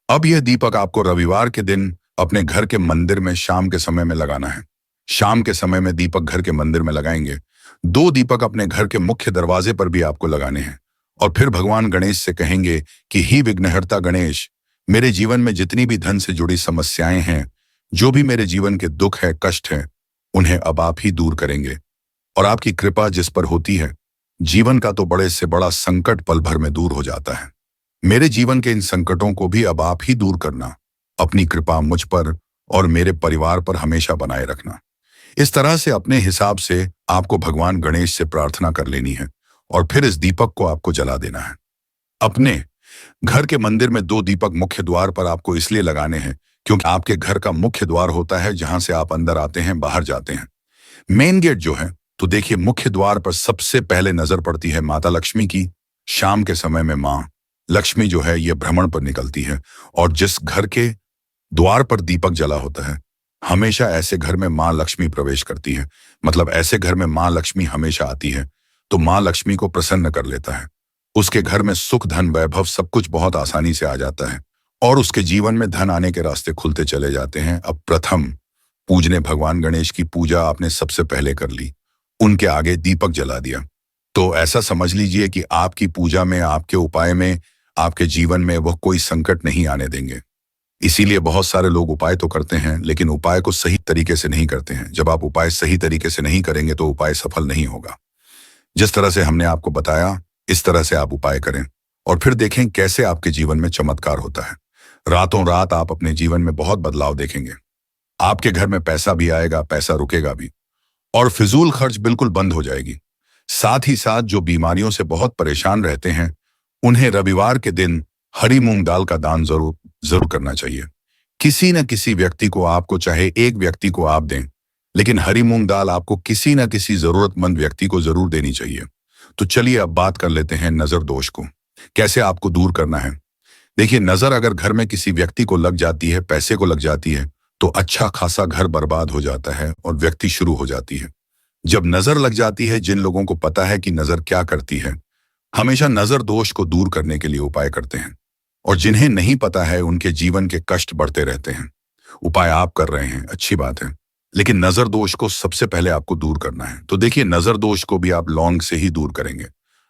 अब यह दीपक आपको रविवार के दिन अपने घर के मंदिर में शाम के समय में लगाना है। शाम के समय में दीपक घर के मंदिर में लगाएंगे। 2 दीपक अपने घर के मुख्य दरवाजे पर भी आपको लगाने हैं, और फिर भगवान गणेश से कहेंगे कि ही विघ्नहर्ता गणेश, मेरे जीवन में जितनी भी धन से जुड़ी समस्याएं हैं, जो भी मेरे जीवन के दुख है, कष्ट है, उन्हें अब आप ही दूर करेंगे। और आपकी कृपा जिस पर होती है, जीवन का तो बड़े से बड़ा संकट पल भर में दूर हो जाता है। मेरे जीवन के इन संकटों को भी अब आप ही दूर करना। अपनी कृपा मुझ पर और मेरे परिवार पर हमेशा बनाए रखना। इस तरह से अपने हिसाब से आपको भगवान गणेश से प्रार्थना कर लेनी है, और फिर इस दीपक को आपको जला देना है। अपने घर के मंदिर में 2 दीपक मुख्य द्वार पर आपको इसलिए लगाने हैं क्योंकि आपके घर का मुख्य द्वार होता है जहां से आप अंदर आते हैं, बाहर जाते हैं, मेन गेट जो है। तो देखिए मुख्य द्वार पर सबसे पहले नजर पड़ती है माता लक्ष्मी की। शाम के समय में माँ लक्ष्मी जो है ये भ्रमण पर निकलती है, और जिस घर के द्वार पर दीपक जला होता है, हमेशा ऐसे घर में माँ लक्ष्मी प्रवेश करती है। मतलब ऐसे घर में माँ लक्ष्मी हमेशा आती है, तो माँ लक्ष्मी को प्रसन्न कर लेता है। उसके घर में सुख, धन, वैभव सब कुछ बहुत आसानी से आ जाता है, और उसके जीवन में धन आने के रास्ते खुलते चले जाते हैं। अब प्रथम पूजने भगवान गणेश की पूजा आपने सबसे पहले कर ली, उनके आगे दीपक जला दिया, तो ऐसा समझ लीजिए कि आपकी पूजा में, आपके उपाय में, आपके जीवन में वह कोई संकट नहीं आने देंगे। इसीलिए बहुत सारे लोग उपाय तो करते हैं, लेकिन उपाय को सही तरीके से नहीं करते हैं। जब आप उपाय सही तरीके से नहीं करेंगे तो उपाय सफल नहीं होगा। जिस तरह से हमने आपको बताया, इस तरह से आप उपाय करें, और फिर देखें कैसे आपके जीवन में चमत्कार होता है। रातों रात आप अपने जीवन में बहुत बदलाव देखेंगे। आपके घर में पैसा भी आएगा, पैसा रुकेगा भी, और फिजूल खर्च बिल्कुल बंद हो जाएगी। साथ ही साथ जो बीमारियों से बहुत परेशान रहते हैं, उन्हें रविवार के दिन हरी मूंग दाल का दान जरूर करना चाहिए। किसी न किसी व्यक्ति को, आपको चाहे एक व्यक्ति को आप दें, लेकिन हरी मूंग दाल आपको किसी न किसी जरूरतमंद व्यक्ति को जरूर देनी चाहिए। तो चलिए अब बात कर लेते हैं नजर दोष को, कैसे आपको दूर करना है। देखिए नजर अगर घर में किसी व्यक्ति को लग जाती है, पैसे को लग जाती है, तो अच्छा खासा घर बर्बाद हो जाता है और व्यक्ति शुरू हो जाती है। जब नजर लग जाती है, जिन लोगों को पता है कि नजर क्या करती है, हमेशा नजर दोष को दूर करने के लिए उपाय करते हैं, और जिन्हें नहीं पता है उनके जीवन के कष्ट बढ़ते रहते हैं। उपाय आप कर रहे हैं, अच्छी बात है, लेकिन नजर दोष को सबसे पहले आपको दूर करना है। तो देखिए नजर दोष को भी आप लौंग से ही दूर करेंगे।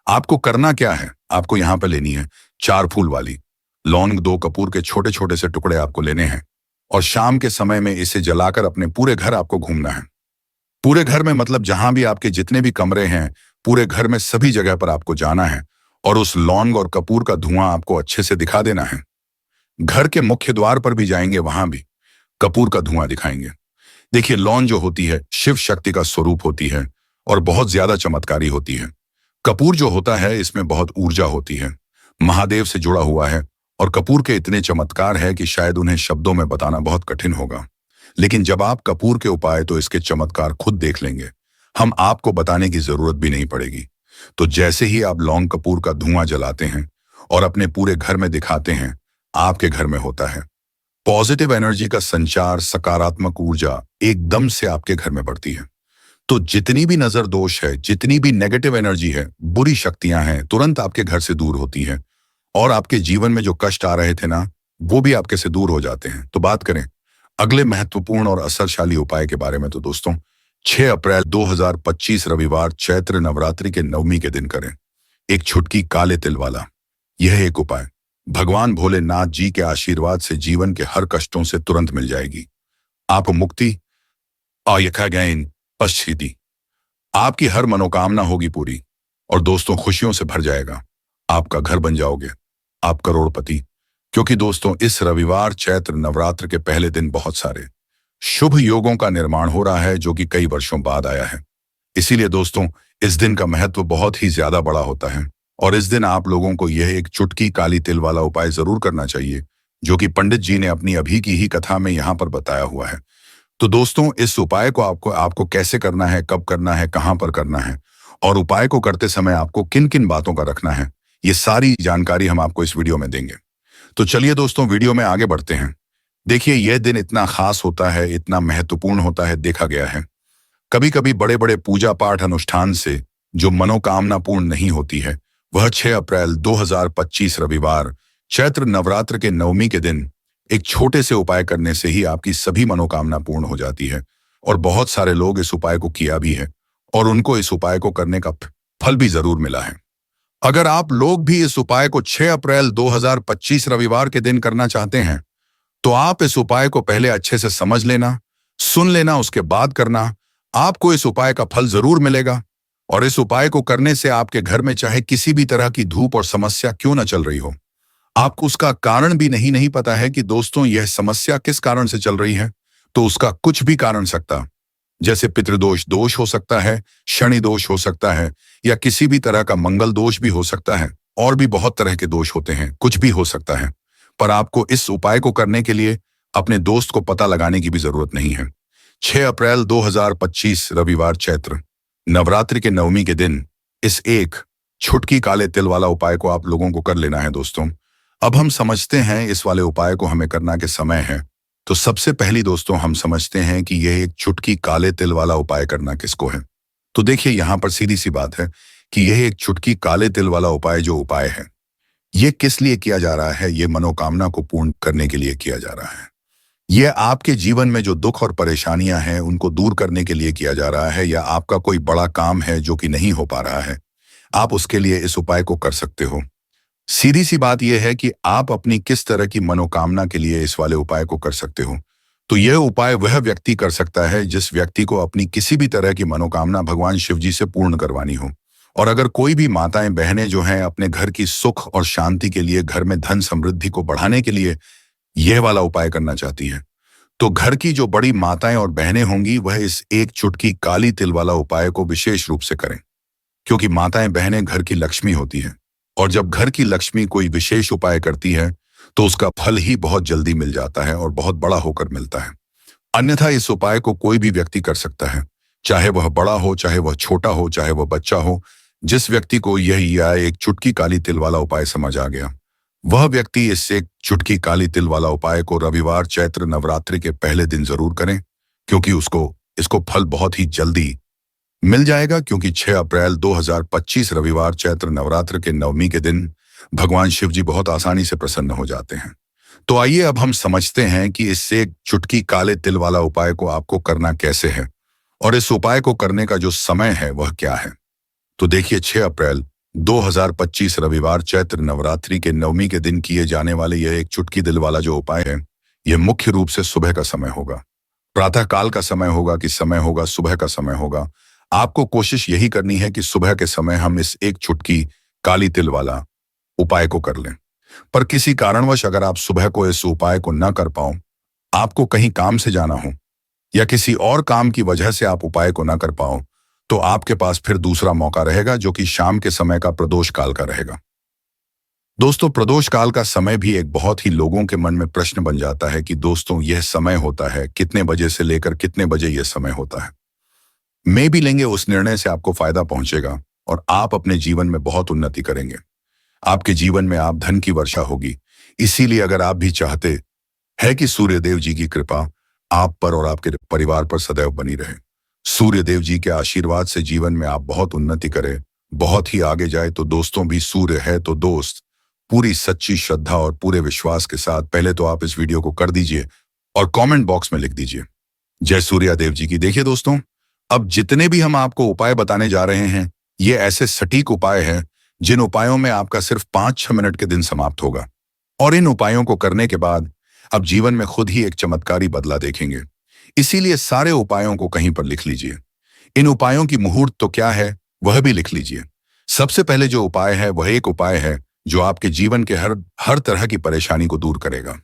आपको करना क्या है, आपको यहां पर लेनी है 4 फूल वाली लौंग, 2 कपूर के छोटे छोटे से टुकड़े आपको लेने हैं, और शाम के समय में इसे जलाकर अपने पूरे घर आपको घूमना है। पूरे घर में मतलब जहां भी आपके जितने भी कमरे हैं, पूरे घर में सभी जगह पर आपको जाना है, और उस लौंग और कपूर का धुआं आपको अच्छे से दिखा देना है। घर के मुख्य द्वार पर भी जाएंगे, वहां भी कपूर का धुआं दिखाएंगे। देखिए लौंग जो होती है शिव शक्ति का स्वरूप होती है, और बहुत ज्यादा चमत्कारी होती है। कपूर जो होता है इसमें बहुत ऊर्जा होती है, महादेव से जुड़ा हुआ है, और कपूर के इतने चमत्कार है कि शायद उन्हें शब्दों में बताना बहुत कठिन होगा। लेकिन जब आप कपूर के उपाय, तो इसके चमत्कार खुद देख लेंगे। हम आपको बताने की जरूरत भी नहीं पड़ेगी। तो जैसे ही आप लौंग कपूर का धुआं जलाते हैं और अपने पूरे घर में दिखाते हैं, आपके घर में होता है पॉजिटिव एनर्जी का संचार, सकारात्मक ऊर्जा एकदम से आपके घर में बढ़ती है। तो जितनी भी नजर दोष है, जितनी भी नेगेटिव एनर्जी है, बुरी शक्तियां हैं, तुरंत आपके घर से दूर होती हैं। और आपके जीवन में जो कष्ट आ रहे थे ना, वो भी आपके से दूर हो जाते हैं। तो बात करें अगले महत्वपूर्ण और असरशाली उपाय के बारे में, तो दोस्तों 6 अप्रैल 2025 रविवार चैत्र नवरात्रि के नवमी के दिन करें एक छुटकी काले तिल वाला यह एक उपाय भगवान भोलेनाथ जी के आशीर्वाद से जीवन के हर कष्टों से तुरंत मिल जाएगी। आपको मुक्ति, आयखा पश्चिदी, आपकी हर मनोकामना होगी पूरी और दोस्तों खुशियों से भर जाएगा। आपका घर बन जाओगे, आप करोड़पति। क्योंकि दोस्तों इस रविवार चैत्र नवरात्र के पहले दिन बहुत सारे शुभ योगों का निर्माण हो रहा है जो कि कई वर्षों बाद आया है। इसीलिए दोस्तों इस दिन का महत्व बहुत ही ज्यादा बड़ा होता है और इस दिन आप लोगों को यह एक चुटकी काली तिल वाला उपाय जरूर करना चाहिए जो कि पंडित जी ने अपनी अभी की ही कथा में यहाँ पर बताया हुआ है। तो दोस्तों इस उपाय को आपको कैसे करना है, कब करना है, कहां पर करना है और उपाय को करते समय आपको किन किन बातों का रखना है, ये सारी जानकारी हम आपको इस वीडियो में देंगे। तो चलिए दोस्तों वीडियो में आगे बढ़ते हैं। देखिए यह दिन इतना खास होता है, इतना महत्वपूर्ण होता है, देखा गया है कभी कभी बड़े बड़े पूजा पाठ अनुष्ठान से जो मनोकामना पूर्ण नहीं होती है, वह 6 अप्रैल 2025 रविवार चैत्र नवरात्र के नवमी के दिन एक छोटे से उपाय करने से ही आपकी सभी मनोकामना पूर्ण हो जाती है। और बहुत सारे लोग इस उपाय को किया भी है और उनको इस उपाय को करने का फल भी जरूर मिला है। अगर आप लोग भी इस उपाय को 6 अप्रैल 2025 रविवार के दिन करना चाहते हैं तो आप इस उपाय को पहले अच्छे से समझ लेना, सुन लेना, उसके बाद करना। आपको इस उपाय का फल जरूर मिलेगा और इस उपाय को करने से आपके घर में चाहे किसी भी तरह की धूप और समस्या क्यों न चल रही हो, आपको उसका कारण भी नहीं पता है कि दोस्तों यह समस्या किस कारण से चल रही है, तो उसका कुछ भी कारण सकता, जैसे पितृदोष दोष हो सकता है, शनि दोष हो सकता है, या किसी भी तरह का मंगल दोष भी हो सकता है, और भी बहुत तरह के दोष होते हैं, कुछ भी हो सकता है। पर आपको इस उपाय को करने के लिए अपने दोस्त को पता लगाने की भी जरूरत नहीं है। 6 अप्रैल 2025 रविवार चैत्र नवरात्रि के नवमी के दिन इस एक छुटकी काले तिल वाला उपाय को आप लोगों को कर लेना है। दोस्तों अब हम समझते हैं इस वाले उपाय को हमें करना के समय है। तो सबसे पहली दोस्तों हम समझते हैं कि यह एक चुटकी काले तिल वाला उपाय करना किसको है। तो देखिए यहाँ पर सीधी सी बात है कि यह एक चुटकी काले तिल वाला उपाय जो उपाय है, ये किस लिए किया जा रहा है, ये मनोकामना को पूर्ण करने के लिए किया जा रहा है। यह आपके जीवन में जो दुख और परेशानियां हैं उनको दूर करने के लिए किया जा रहा है, या आपका कोई बड़ा काम है जो कि नहीं हो पा रहा है, आप उसके लिए इस उपाय को कर सकते हो। सीधी सी बात यह है कि आप अपनी किस तरह की मनोकामना के लिए इस वाले उपाय को कर सकते हो। तो यह उपाय वह व्यक्ति कर सकता है जिस व्यक्ति को अपनी किसी भी तरह की मनोकामना भगवान शिव जी से पूर्ण करवानी हो। और अगर कोई भी माताएं बहनें जो हैं अपने घर की सुख और शांति के लिए, घर में धन समृद्धि को बढ़ाने के लिए यह वाला उपाय करना चाहती है, तो घर की जो बड़ी माताएं और बहनें होंगी वह इस एक चुटकी काली तिल वाला उपाय को विशेष रूप से करें। क्योंकि माताएं बहनें घर की लक्ष्मी होती है और जब घर की लक्ष्मी कोई विशेष उपाय करती है तो उसका फल ही बहुत जल्दी मिल जाता है और बहुत बड़ा होकर मिलता है। अन्यथा इस उपाय को कोई भी व्यक्ति कर सकता है, चाहे वह बड़ा हो, चाहे वह छोटा हो, चाहे वह बच्चा हो। जिस व्यक्ति को यह एक चुटकी काली तिल वाला उपाय समझ आ गया, वह व्यक्ति इस एक चुटकी काली तिल वाला उपाय को रविवार चैत्र नवरात्रि के पहले दिन जरूर करें, क्योंकि इसको फल बहुत ही जल्दी मिल जाएगा। क्योंकि 6 अप्रैल 2025 रविवार चैत्र नवरात्र के नवमी के दिन भगवान शिव जी बहुत आसानी से प्रसन्न हो जाते हैं। तो आइए अब हम समझते हैं कि इससे एक चुटकी काले तिल वाला उपाय को आपको करना कैसे है और इस उपाय को करने का जो समय है वह क्या है। तो देखिए 6 अप्रैल 2025 रविवार चैत्र नवरात्रि के नवमी के दिन किए जाने वाले यह एक चुटकी दिल वाला जो उपाय है, यह मुख्य रूप से सुबह का समय होगा, प्रातः काल का समय होगा कि समय होगा सुबह का समय होगा। आपको कोशिश यही करनी है कि सुबह के समय हम इस एक चुटकी काली तिल वाला उपाय को कर लें। पर किसी कारणवश अगर आप सुबह को इस उपाय को न कर पाओ, आपको कहीं काम से जाना हो या किसी और काम की वजह से आप उपाय को न कर पाओ, तो आपके पास फिर दूसरा मौका रहेगा जो कि शाम के समय का प्रदोष काल का रहेगा। दोस्तों प्रदोष काल का समय भी एक बहुत ही लोगों के मन में प्रश्न बन जाता है कि दोस्तों यह समय होता है कितने बजे से लेकर कितने बजे यह समय होता है। मैं भी लेंगे उस निर्णय से आपको फायदा पहुंचेगा और आप अपने जीवन में बहुत उन्नति करेंगे। आपके जीवन में आप धन की वर्षा होगी। इसीलिए अगर आप भी चाहते हैं कि सूर्यदेव जी की कृपा आप पर और आपके परिवार पर सदैव बनी रहे, सूर्य देव जी के आशीर्वाद से जीवन में आप बहुत उन्नति करें, बहुत ही आगे जाए। तो दोस्तों, भी सूर्य है तो दोस्त, पूरी सच्ची श्रद्धा और पूरे विश्वास के साथ पहले तो आप इस वीडियो को कर दीजिए और कमेंट बॉक्स में लिख दीजिए जय सूर्या देव जी की। देखिए दोस्तों, अब जितने भी हम आपको उपाय बताने जा रहे हैं, ये ऐसे सटीक उपाय हैं जिन उपायों में आपका सिर्फ 5-6 मिनट के दिन समाप्त होगा, और इन उपायों को करने के बाद अब जीवन में खुद ही एक चमत्कारी बदला देखेंगे। इसीलिए सारे उपायों को कहीं पर लिख लीजिए। इन उपायों की मुहूर्त तो क्या है वह भी लिख लीजिए। सबसे पहले जो उपाय है वह एक उपाय है जो आपके जीवन के हर हर तरह की परेशानी को दूर करेगा।